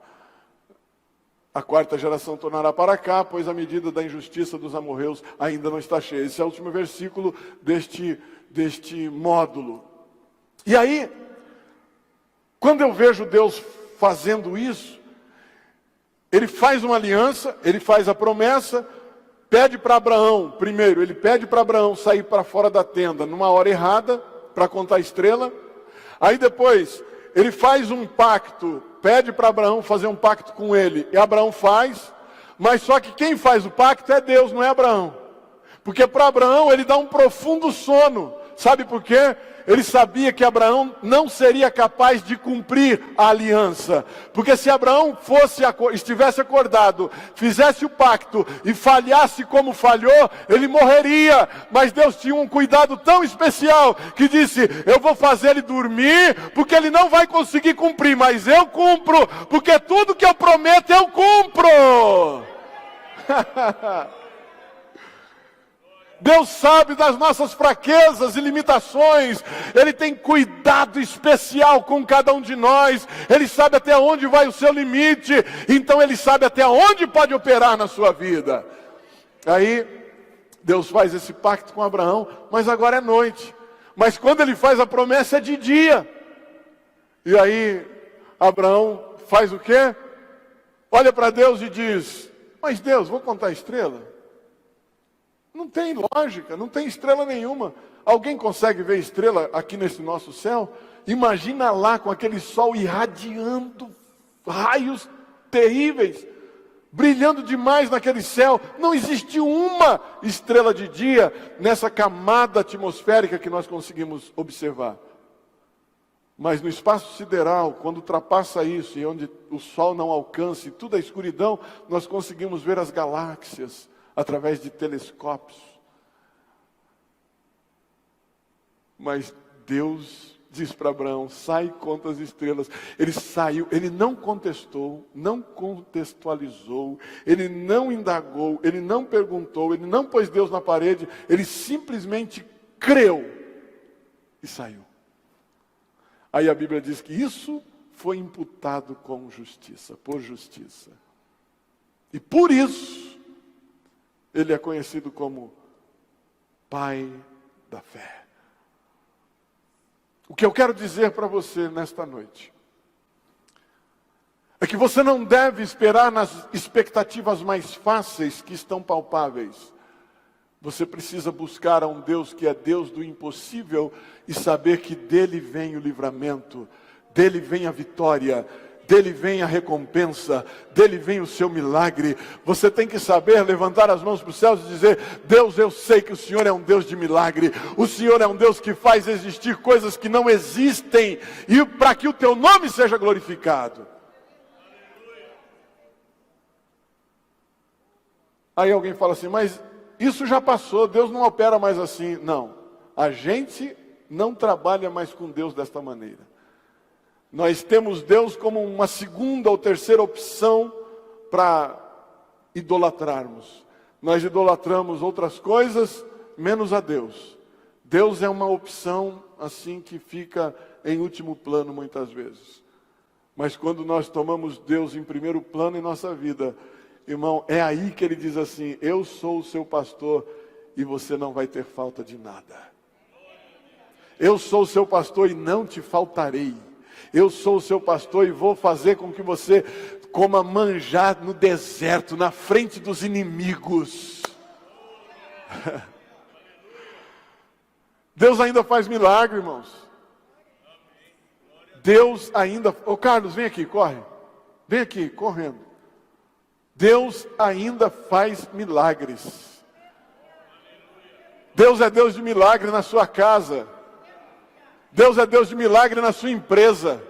A quarta geração tornará para cá, pois a medida da injustiça dos amorreus ainda não está cheia. Esse é o último versículo deste módulo. E aí, quando eu vejo Deus fazendo isso, ele faz uma aliança, ele faz a promessa, pede para Abraão, primeiro, ele pede para Abraão sair para fora da tenda numa hora errada, para contar a estrela. Aí depois, ele faz um pacto, pede para Abraão fazer um pacto com ele, e Abraão faz, mas só que quem faz o pacto é Deus, não é Abraão. Porque para Abraão ele dá um profundo sono. Sabe por quê? Ele sabia que Abraão não seria capaz de cumprir a aliança. Porque se Abraão estivesse acordado, fizesse o pacto e falhasse como falhou, ele morreria. Mas Deus tinha um cuidado tão especial que disse, eu vou fazer ele dormir, porque ele não vai conseguir cumprir, mas eu cumpro, porque tudo que eu prometo eu cumpro. Deus sabe das nossas fraquezas e limitações. Ele tem cuidado especial com cada um de nós. Ele sabe até onde vai o seu limite. Então ele sabe até onde pode operar na sua vida. Aí Deus faz esse pacto com Abraão, mas agora é noite. Mas quando ele faz a promessa é de dia. E aí Abraão faz o quê? Olha para Deus e diz, mas Deus, vou contar a estrela? Não tem lógica, não tem estrela nenhuma. Alguém consegue ver estrela aqui nesse nosso céu? Imagina lá com aquele sol irradiando, raios terríveis, brilhando demais naquele céu. Não existe uma estrela de dia nessa camada atmosférica que nós conseguimos observar. Mas no espaço sideral, quando ultrapassa isso, e onde o sol não alcança, e tudo é escuridão, nós conseguimos ver as galáxias através de telescópios. Mas Deus diz para Abraão, sai e conta as estrelas. Ele saiu, ele não contestou, não contextualizou, ele não indagou, ele não perguntou, ele não pôs Deus na parede, ele simplesmente creu e saiu. Aí a Bíblia diz que isso foi imputado com justiça, por justiça. E por isso, ele é conhecido como Pai da fé. O que eu quero dizer para você nesta noite é que você não deve esperar nas expectativas mais fáceis que estão palpáveis. Você precisa buscar a um Deus que é Deus do impossível e saber que dele vem o livramento, dele vem a vitória, dele vem a recompensa, dele vem o seu milagre. Você tem que saber levantar as mãos para os céus e dizer: Deus, eu sei que o Senhor é um Deus de milagre, o Senhor é um Deus que faz existir coisas que não existem, e para que o teu nome seja glorificado. Aí alguém fala assim: mas isso já passou, Deus não opera mais assim. Não, a gente não trabalha mais com Deus desta maneira. Nós temos Deus como uma segunda ou terceira opção para idolatrarmos. Nós idolatramos outras coisas, menos a Deus. Deus é uma opção assim que fica em último plano muitas vezes. Mas quando nós tomamos Deus em primeiro plano em nossa vida, irmão, é aí que ele diz assim: eu sou o seu pastor e você não vai ter falta de nada. Eu sou o seu pastor e não te faltarei. Eu sou o seu pastor e vou fazer com que você coma manjar no deserto, na frente dos inimigos. Deus ainda faz milagre, irmãos. Deus ainda... Ô Carlos, vem aqui, corre. Vem aqui, correndo. Deus ainda faz milagres. Deus é Deus de milagre na sua casa. Deus é Deus de milagre na sua empresa.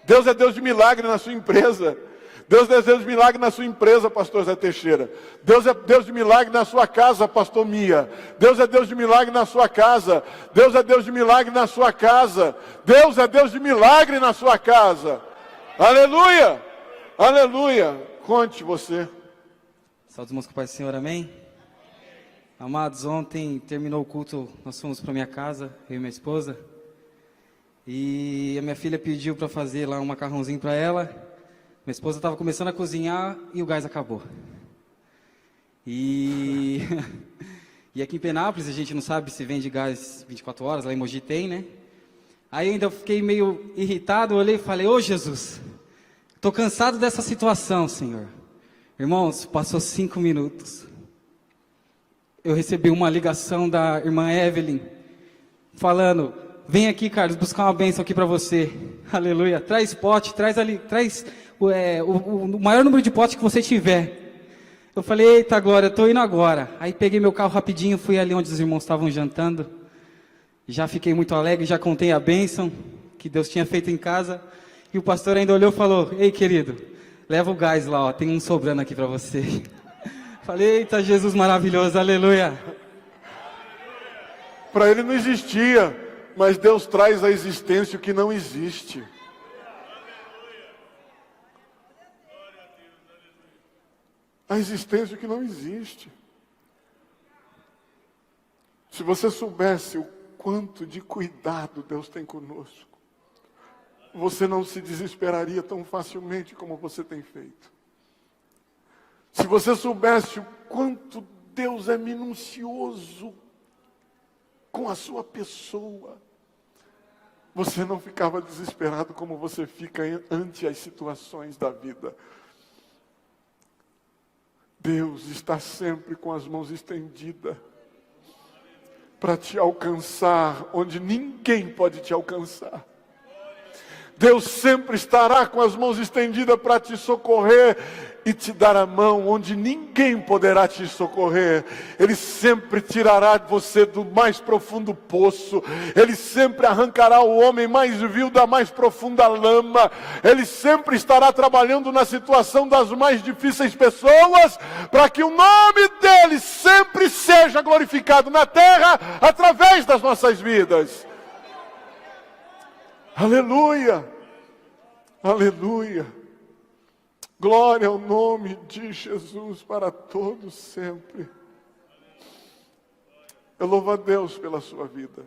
Deus é Deus de milagre na sua empresa. Deus é Deus de milagre na sua empresa, pastor Zé Teixeira. Deus é Deus de milagre na sua casa, pastor Mia. Deus é Deus de milagre na sua casa. Deus é Deus de milagre na sua casa. Deus é Deus de milagre na sua casa. Aleluia! Aleluia! Conte você. Salve os irmãos com a paz do Senhor, amém? Amados, ontem terminou o culto, nós fomos para minha casa, eu e minha esposa. E a minha filha pediu para fazer lá um macarrãozinho para ela. Minha esposa estava começando a cozinhar e o gás acabou. E aqui em Penápolis a gente não sabe se vende gás 24 horas, lá em Mogi tem, né? Aí eu ainda fiquei meio irritado, eu olhei e falei: ô Jesus, estou cansado dessa situação, Senhor. Irmãos, passou 5 minutos. Eu recebi uma ligação da irmã Evelyn, falando: vem aqui, Carlos, buscar uma bênção aqui para você. Aleluia. Traz pote, traz o maior número de potes que você tiver. Eu falei: eita glória, eu estou indo agora. Aí peguei meu carro rapidinho, fui ali onde os irmãos estavam jantando. Já fiquei muito alegre, já contei a bênção que Deus tinha feito em casa. E o pastor ainda olhou e falou: ei, querido, leva o gás lá, ó, tem um sobrando aqui para você. Falei: eita, Jesus maravilhoso, aleluia. Para ele não existia, mas Deus traz à existência o que não existe. A existência o que não existe. Se você soubesse o quanto de cuidado Deus tem conosco, você não se desesperaria tão facilmente como você tem feito. Se você soubesse o quanto Deus é minucioso com a sua pessoa, você não ficava desesperado como você fica ante as situações da vida. Deus está sempre com as mãos estendidas para te alcançar onde ninguém pode te alcançar. Deus sempre estará com as mãos estendidas para te socorrer e te dar a mão onde ninguém poderá te socorrer. Ele sempre tirará você do mais profundo poço. Ele sempre arrancará o homem mais vil da mais profunda lama. Ele sempre estará trabalhando na situação das mais difíceis pessoas, para que o nome dele sempre seja glorificado na terra através das nossas vidas. Aleluia, aleluia, glória ao nome de Jesus para todos sempre. Eu louvo a Deus pela sua vida.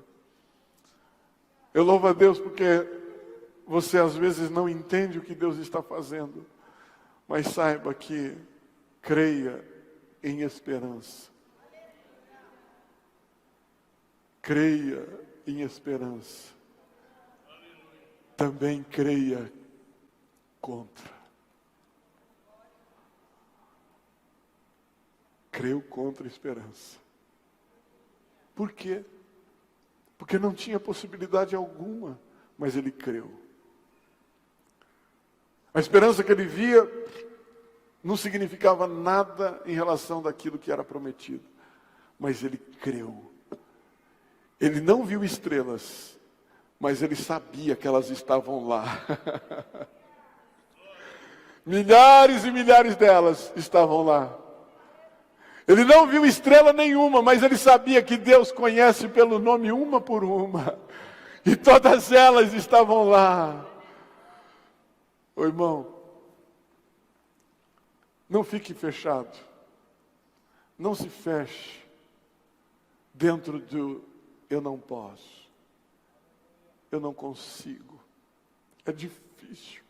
Eu louvo a Deus porque você às vezes não entende o que Deus está fazendo, mas saiba que creia em esperança. Creia em esperança. Também creia contra. Creu contra a esperança. Por quê? Porque não tinha possibilidade alguma, mas ele creu. A esperança que ele via não significava nada em relação daquilo que era prometido, mas ele creu. Ele não viu estrelas, mas ele sabia que elas estavam lá. Milhares e milhares delas estavam lá. Ele não viu estrela nenhuma, mas ele sabia que Deus conhece pelo nome uma por uma. E todas elas estavam lá. Ô irmão, não fique fechado. Não se feche dentro do eu não posso. Eu não consigo. É difícil.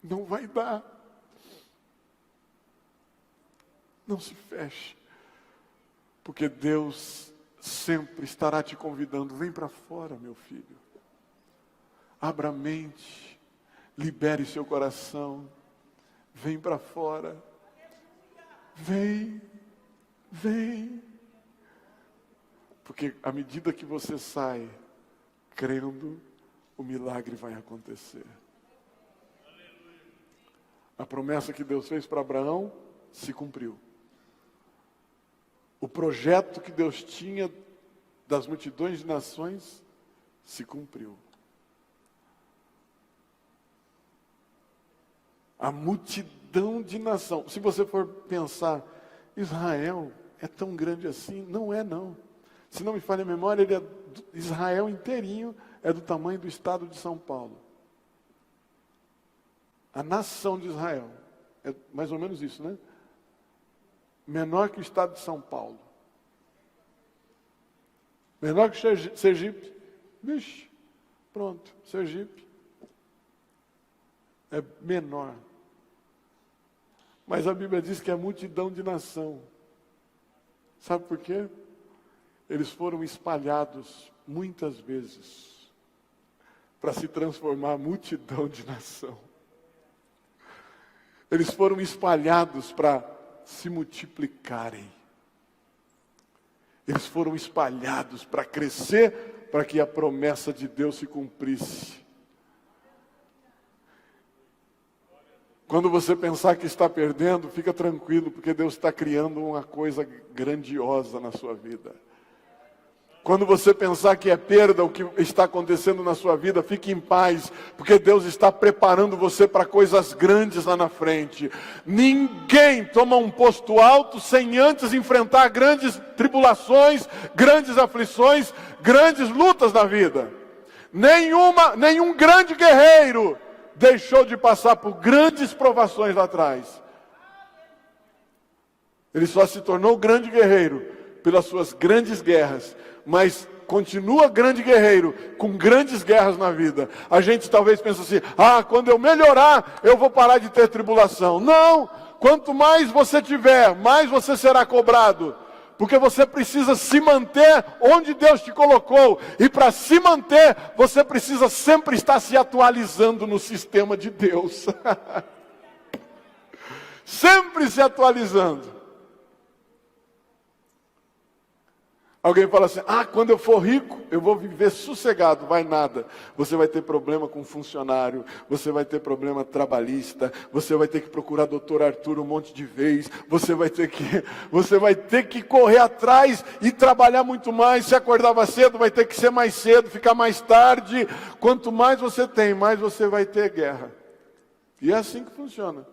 Não vai dar. Não se feche. Porque Deus sempre estará te convidando. Vem para fora, meu filho. Abra a mente. Libere seu coração. Vem para fora. Vem. Vem. Porque à medida que você sai crendo, o milagre vai acontecer. A promessa que Deus fez para Abraão se cumpriu. O projeto que Deus tinha das multidões de nações se cumpriu. A multidão de nação. Se você for pensar, Israel é tão grande assim? Não é, não. Se não me falha a memória, Israel inteirinho é do tamanho do estado de São Paulo. A nação de Israel. É mais ou menos isso, né? Menor que o estado de São Paulo. Menor que Sergipe. Vixe, pronto, Sergipe. É menor. Mas a Bíblia diz que é multidão de nação. Sabe por quê? Eles foram espalhados muitas vezes para se transformar em multidão de nação. Eles foram espalhados para se multiplicarem. Eles foram espalhados para crescer, para que a promessa de Deus se cumprisse. Quando você pensar que está perdendo, fica tranquilo, porque Deus está criando uma coisa grandiosa na sua vida. Quando você pensar que é perda o que está acontecendo na sua vida, fique em paz, porque Deus está preparando você para coisas grandes lá na frente. Ninguém toma um posto alto sem antes enfrentar grandes tribulações, grandes aflições, grandes lutas na vida. Nenhum grande guerreiro deixou de passar por grandes provações lá atrás. Ele só se tornou grande guerreiro pelas suas grandes guerras, mas continua grande guerreiro com grandes guerras na vida. A gente talvez pense assim, quando eu melhorar, eu vou parar de ter tribulação. Não! Quanto mais você tiver, mais você será cobrado. Porque você precisa se manter onde Deus te colocou. E para se manter, você precisa sempre estar se atualizando no sistema de Deus. Sempre se atualizando. Alguém fala assim, quando eu for rico, eu vou viver sossegado. Vai nada. Você vai ter problema com funcionário, você vai ter problema trabalhista, você vai ter que procurar doutor Arthur um monte de vez, você vai ter que correr atrás e trabalhar muito mais. Se acordava cedo, vai ter que ser mais cedo, ficar mais tarde. Quanto mais você tem, mais você vai ter guerra. E é assim que funciona.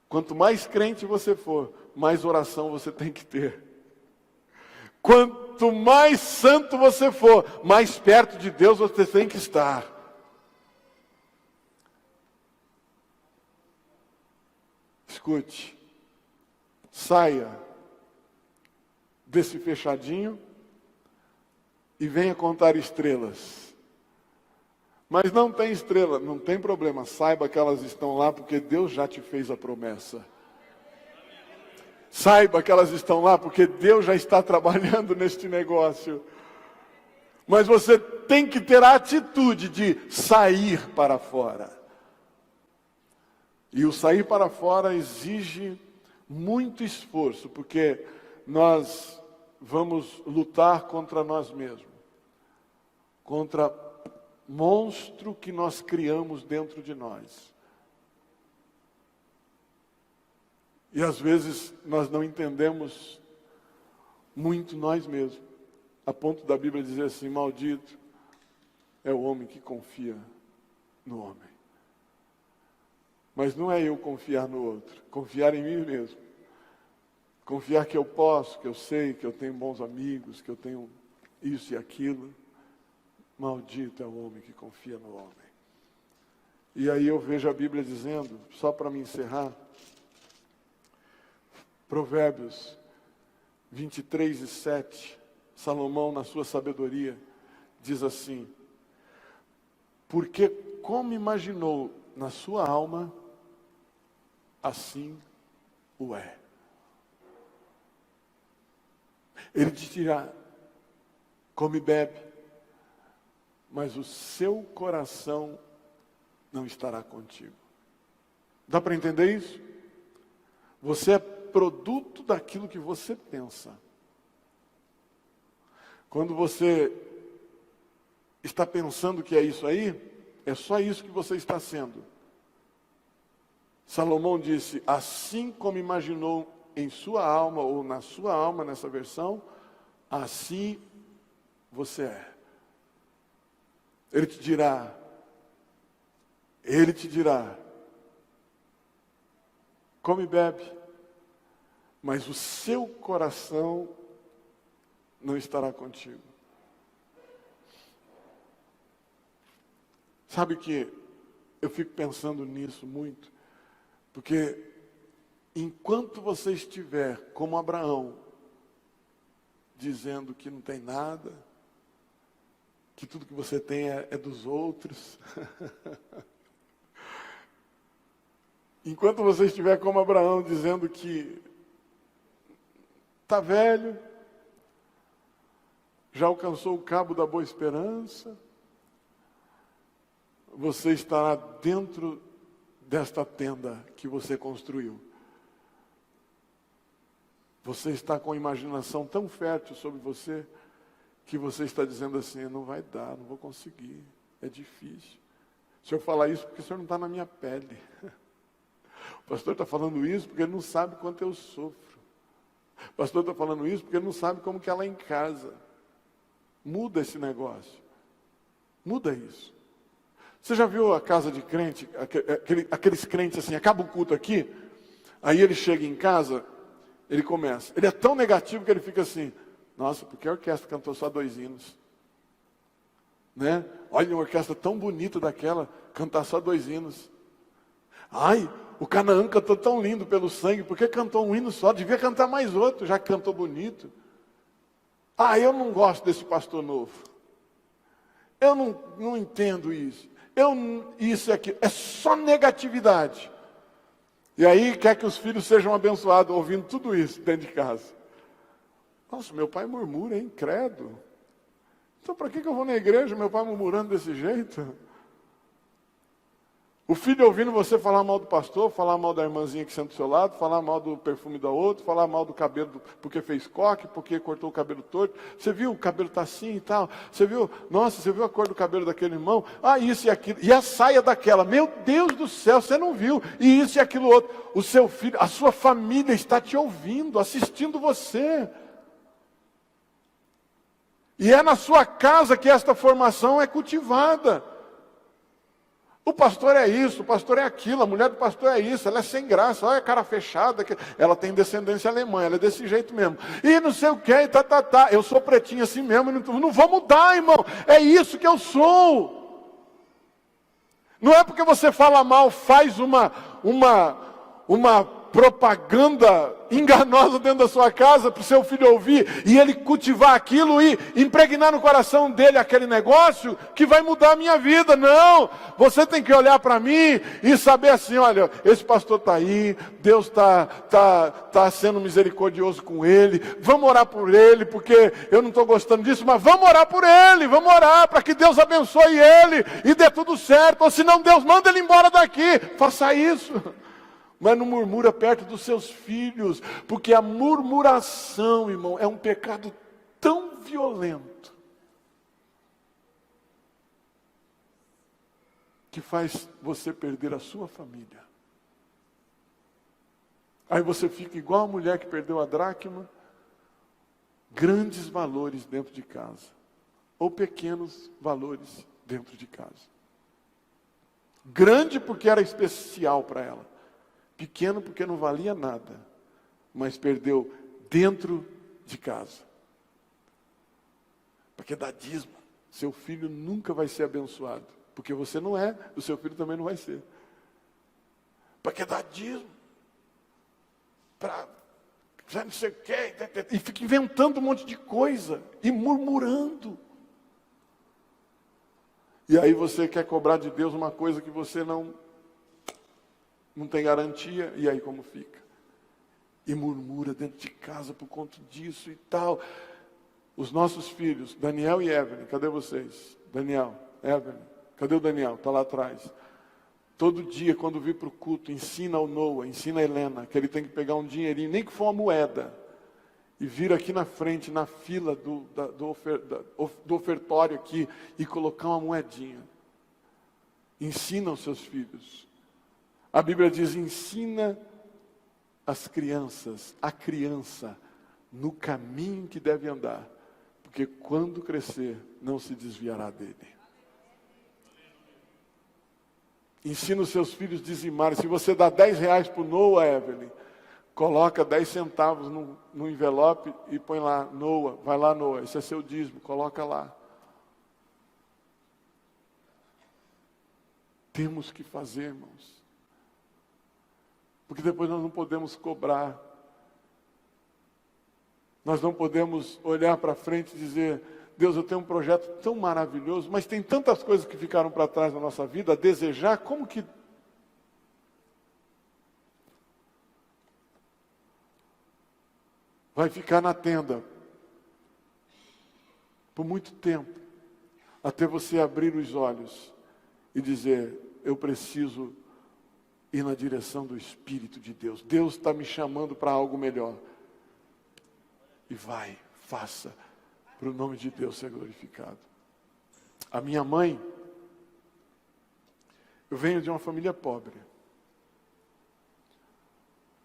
Quanto mais crente você for, mais oração você tem que ter. Quanto mais santo você for, mais perto de Deus você tem que estar. Escute, saia desse fechadinho e venha contar estrelas. Mas não tem estrela, não tem problema, saiba que elas estão lá porque Deus já te fez a promessa. Saiba que elas estão lá porque Deus já está trabalhando neste negócio. Mas você tem que ter a atitude de sair para fora. E o sair para fora exige muito esforço, porque nós vamos lutar contra nós mesmos, contra monstro que nós criamos dentro de nós. E às vezes nós não entendemos muito nós mesmos, a ponto da Bíblia dizer assim: maldito é o homem que confia no homem. Mas não é eu confiar no outro, confiar em mim mesmo. Confiar que eu posso, que eu sei, que eu tenho bons amigos, que eu tenho isso e aquilo. Maldito é o homem que confia no homem. E aí eu vejo a Bíblia dizendo, só para me encerrar, Provérbios 23:7, Salomão, na sua sabedoria, diz assim: porque como imaginou na sua alma, assim o é. Ele te dirá, come e bebe, mas o seu coração não estará contigo. Dá para entender isso? Você é produto daquilo que você pensa. Quando você está pensando que é isso aí, é só isso que você está sendo. Salomão disse, assim como imaginou em sua alma, ou na sua alma, nessa versão, assim você é. Ele te dirá, come e bebe, mas o seu coração não estará contigo. Sabe que eu fico pensando nisso muito, porque enquanto você estiver como Abraão, dizendo que não tem nada, que tudo que você tem é dos outros, enquanto você estiver como Abraão, dizendo que está velho, já alcançou o cabo da boa esperança, você estará dentro desta tenda que você construiu. Você está com a imaginação tão fértil sobre você, que você está dizendo assim, não vai dar, não vou conseguir, é difícil. Se eu falar isso, porque o senhor não está na minha pele. O pastor está falando isso porque ele não sabe quanto eu sofro. O pastor está falando isso porque ele não sabe como que é lá em casa. Muda esse negócio. Muda isso. Você já viu a casa de crente, aqueles crentes assim, acaba o culto aqui, aí ele chega em casa, ele começa. Ele é tão negativo que ele fica assim, nossa, porque a orquestra cantou só 2 hinos. Né? Olha, uma orquestra tão bonita daquela, cantar só 2 hinos. Ai, o Canaã cantou tão lindo pelo sangue, por que cantou um hino só? Devia cantar mais outro, já que cantou bonito. Ah, eu não gosto desse pastor novo. Eu não entendo isso. Isso aqui é só negatividade. E aí quer que os filhos sejam abençoados ouvindo tudo isso dentro de casa. Nossa, meu pai murmura, hein? Credo. Então para que eu vou na igreja, meu pai murmurando desse jeito? O filho ouvindo você falar mal do pastor, falar mal da irmãzinha que senta do seu lado, falar mal do perfume da outra, falar mal do cabelo porque fez coque, porque cortou o cabelo torto. Você viu, o cabelo está assim e tal. Você viu, nossa, você viu a cor do cabelo daquele irmão? Ah, isso e aquilo. E a saia daquela. Meu Deus do céu, você não viu. E isso e aquilo outro. O seu filho, a sua família está te ouvindo, assistindo você. E é na sua casa que esta formação é cultivada. O pastor é isso, o pastor é aquilo, a mulher do pastor é isso, ela é sem graça, olha a cara fechada, ela tem descendência alemã, ela é desse jeito mesmo. E não sei o que, eu sou pretinho assim mesmo, não vou mudar, irmão, é isso que eu sou. Não é porque você fala mal, faz uma propaganda enganosa dentro da sua casa para o seu filho ouvir e ele cultivar aquilo e impregnar no coração dele aquele negócio que vai mudar a minha vida. Não, você tem que olhar para mim e saber assim, olha, esse pastor está aí, Deus está sendo misericordioso com ele, vamos orar por ele, porque eu não estou gostando disso, mas vamos orar por ele, vamos orar para que Deus abençoe ele e dê tudo certo, ou senão Deus manda ele embora daqui. Faça isso. Mas não murmura perto dos seus filhos, porque a murmuração, irmão, é um pecado tão violento que faz você perder a sua família. Aí você fica igual a mulher que perdeu a dracma, grandes valores dentro de casa, ou pequenos valores dentro de casa. Grande porque era especial para ela. Pequeno porque não valia nada, mas perdeu dentro de casa. Porque dá dízimo. Seu filho nunca vai ser abençoado. Porque você não é, o seu filho também não vai ser. Porque dá dízimo. Para já não sei o quê. E fica inventando um monte de coisa. E murmurando. E aí você quer cobrar de Deus uma coisa que você não tem garantia, e aí como fica? E murmura dentro de casa por conta disso e tal. Os nossos filhos, Daniel e Evelyn, cadê vocês? Daniel, Evelyn, cadê o Daniel? Está lá atrás. Todo dia, quando vir para o culto, ensina o Noah, ensina a Helena, que ele tem que pegar um dinheirinho, nem que for uma moeda, e vir aqui na frente, na fila do ofertório aqui, e colocar uma moedinha. Ensina os seus filhos. A Bíblia diz, ensina as crianças, a criança, no caminho que deve andar, porque quando crescer, não se desviará dele. Ensina os seus filhos a dizimarem. Se você dá 10 reais para o Noah, Evelyn, coloca 10 centavos no envelope e põe lá, Noah, vai lá, Noah, esse é seu dízimo, coloca lá. Temos que fazer, irmãos. Porque depois nós não podemos cobrar. Nós não podemos olhar para frente e dizer, Deus, eu tenho um projeto tão maravilhoso, mas tem tantas coisas que ficaram para trás na nossa vida, a desejar, como que... Vai ficar na tenda por muito tempo, até você abrir os olhos e dizer, eu preciso ir na direção do Espírito de Deus. Deus está me chamando para algo melhor. E vai, faça, para o nome de Deus ser glorificado. A minha mãe, eu venho de uma família pobre.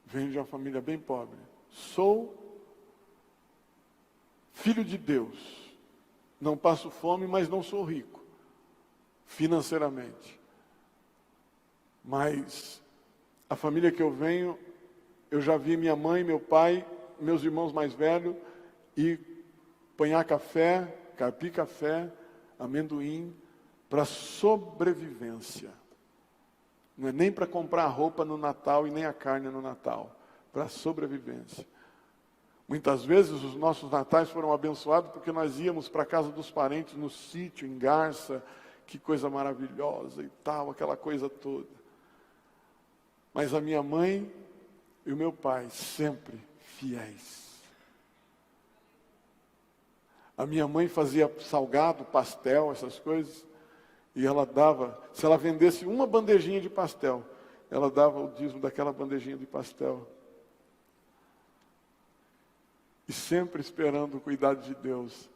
Venho de uma família bem pobre. Sou filho de Deus. Não passo fome, mas não sou rico, financeiramente. Mas a família que eu venho, eu já vi minha mãe, meu pai, meus irmãos mais velhos, e apanhar café, carpir café, amendoim, para sobrevivência. Não é nem para comprar roupa no Natal e nem a carne no Natal, para sobrevivência. Muitas vezes os nossos natais foram abençoados porque nós íamos para a casa dos parentes no sítio, em Garça, que coisa maravilhosa e tal, aquela coisa toda. Mas a minha mãe e o meu pai sempre fiéis. A minha mãe fazia salgado, pastel, essas coisas, e ela dava, se ela vendesse uma bandejinha de pastel, ela dava o dízimo daquela bandejinha de pastel. E sempre esperando o cuidado de Deus.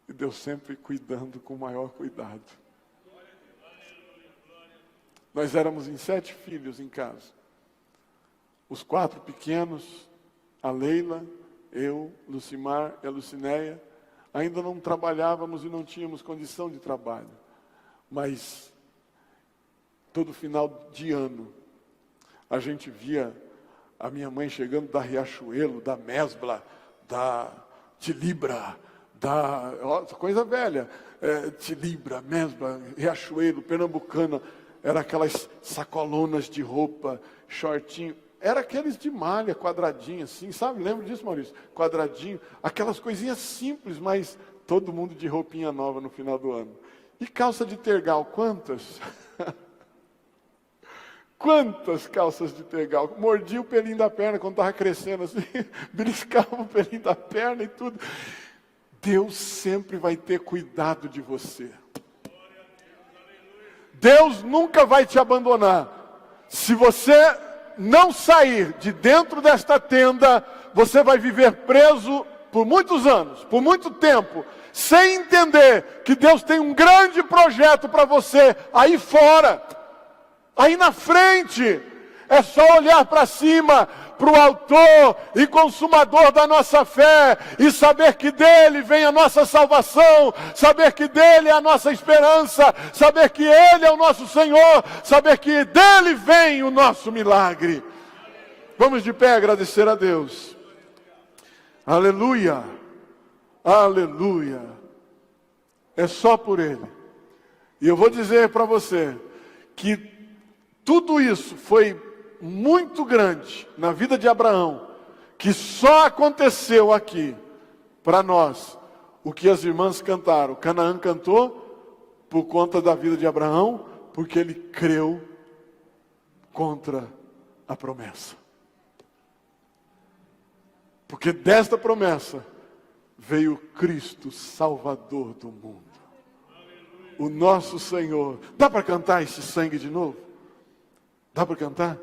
E Deus sempre cuidando com o maior cuidado. Nós éramos em 7 filhos em casa. Os 4 pequenos, a Leila, eu, Lucimar e a Lucinéia, ainda não trabalhávamos e não tínhamos condição de trabalho. Mas, todo final de ano, a gente via a minha mãe chegando da Riachuelo, da Mesbla, da Tilibra, coisa velha, Tilibra, Mesbla, Riachuelo, Pernambucana, era aquelas sacolonas de roupa, shortinho, era aqueles de malha, quadradinho assim, sabe? Lembra disso, Maurício? Quadradinho, aquelas coisinhas simples, mas todo mundo de roupinha nova no final do ano. E calça de tergal, quantas? Quantas calças de tergal? Mordia o pelinho da perna quando estava crescendo assim, beliscava o pelinho da perna e tudo. Deus sempre vai ter cuidado de você. Deus nunca vai te abandonar. Se você não sair de dentro desta tenda, você vai viver preso por muitos anos, por muito tempo, sem entender que Deus tem um grande projeto para você aí fora. Aí na frente, é só olhar para cima, para o autor e consumador da nossa fé, e saber que dele vem a nossa salvação, saber que dele é a nossa esperança, saber que ele é o nosso Senhor, saber que dele vem o nosso milagre. Vamos de pé agradecer a Deus. Aleluia, aleluia. É só por ele. E eu vou dizer para você que tudo isso foi muito grande na vida de Abraão, que só aconteceu aqui para nós o que as irmãs cantaram. Canaã cantou por conta da vida de Abraão, porque ele creu contra a promessa. Porque desta promessa veio Cristo, Salvador do mundo. O nosso Senhor. Dá para cantar esse sangue de novo? Dá para cantar?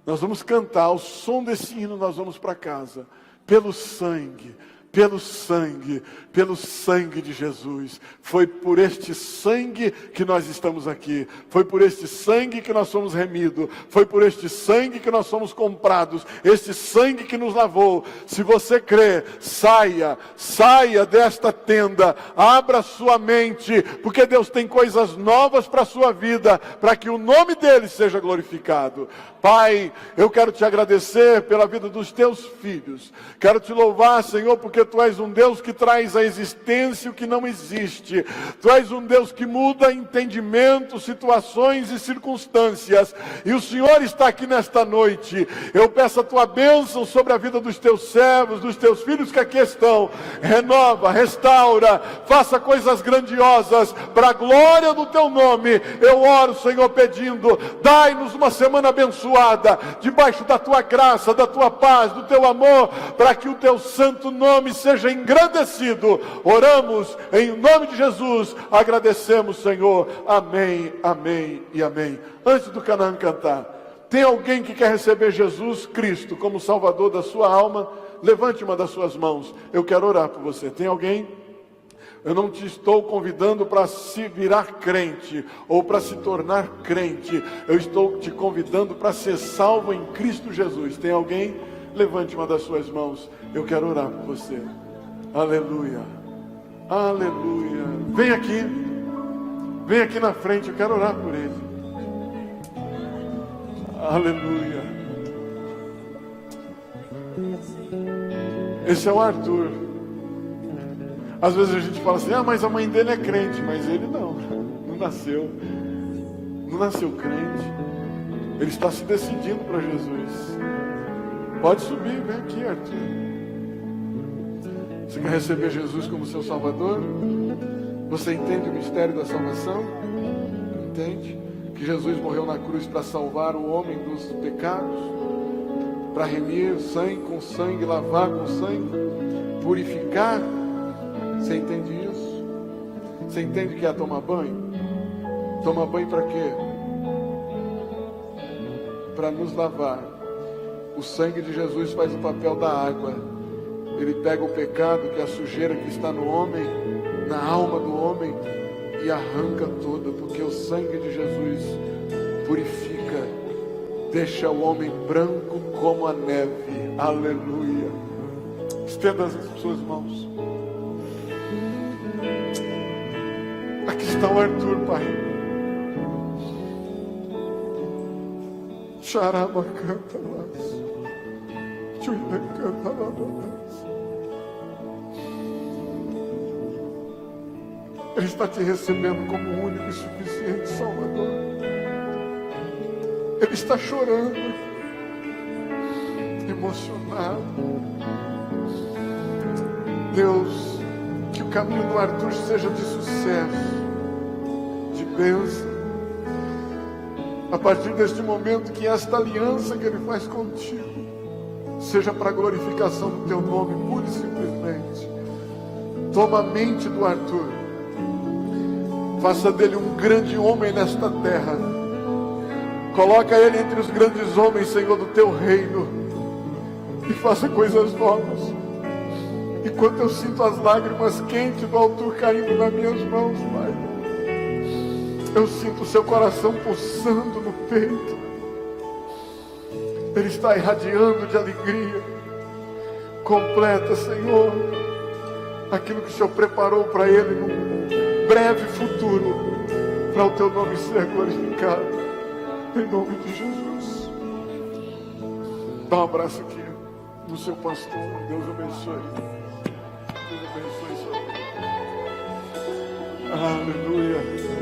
Nós vamos cantar, ao som desse hino nós vamos para casa. Pelo sangue, pelo sangue, pelo sangue de Jesus. Foi por este sangue que nós estamos aqui. Foi por este sangue que nós somos remidos. Foi por este sangue que nós somos comprados. Este sangue que nos lavou. Se você crê, saia desta tenda. Abra sua mente, porque Deus tem coisas novas para a sua vida, para que o nome dele seja glorificado. Pai, eu quero te agradecer pela vida dos teus filhos. Quero te louvar, Senhor, porque tu és um Deus que traz à existência o que não existe. Tu és um Deus que muda entendimento, situações e circunstâncias. E o Senhor está aqui nesta noite. Eu peço a tua bênção sobre a vida dos teus servos, dos teus filhos que aqui estão. Renova, restaura, faça coisas grandiosas para a glória do teu nome. Eu oro, Senhor, pedindo, dai-nos uma semana abençoada, debaixo da tua graça, da tua paz, do teu amor, para que o teu santo nome seja engrandecido. Oramos em nome de Jesus, agradecemos, Senhor. Amém, amém e amém. Antes do Canaã cantar, tem alguém que quer receber Jesus Cristo como Salvador da sua alma? Levante uma das suas mãos, eu quero orar por você. Tem alguém? Eu não te estou convidando para se virar crente ou para se tornar crente. Eu estou te convidando para ser salvo em Cristo Jesus. Tem alguém? Levante uma das suas mãos. Eu quero orar por você. Aleluia. Aleluia. Vem aqui. Vem aqui na frente. Eu quero orar por ele. Aleluia. Esse é o Arthur. Às vezes a gente fala assim, mas a mãe dele é crente, mas ele não nasceu crente. Ele está se decidindo para Jesus. Pode subir, vem aqui, Arthur. Você quer receber Jesus como seu Salvador? Você entende o mistério da salvação? Entende? Que Jesus morreu na cruz para salvar o homem dos pecados, para remir sangue com sangue, lavar com sangue, purificar. Você entende isso? Você entende que é tomar banho? Tomar banho para quê? Para nos lavar. O sangue de Jesus faz o papel da água. Ele pega o pecado, que é a sujeira que está no homem, na alma do homem, e arranca toda, porque o sangue de Jesus purifica, deixa o homem branco como a neve. Aleluia. Estenda as suas mãos. Aqui está o Arthur, Pai. Xaraba canta lá. Chuina canta lá. Ele está te recebendo como o único e suficiente Salvador. Ele está chorando. emocionado. Deus, que o caminho do Arthur seja de sucesso, de bênção. A partir deste momento, que esta aliança que Ele faz contigo seja para a glorificação do Teu nome, pura e simplesmente. Toma a mente do Arthur, faça dele um grande homem nesta terra, coloca ele entre os grandes homens, Senhor, do Teu reino, e faça coisas novas. Enquanto eu sinto as lágrimas quentes do Arthur caindo nas minhas mãos, Pai, eu sinto o seu coração pulsando no peito. Ele está irradiando de alegria. Completa, Senhor, aquilo que o Senhor preparou para ele num breve futuro, para o Teu nome ser glorificado. Em nome de Jesus. Dá um abraço aqui no seu pastor. Deus abençoe. Deus abençoe sua vida. Aleluia.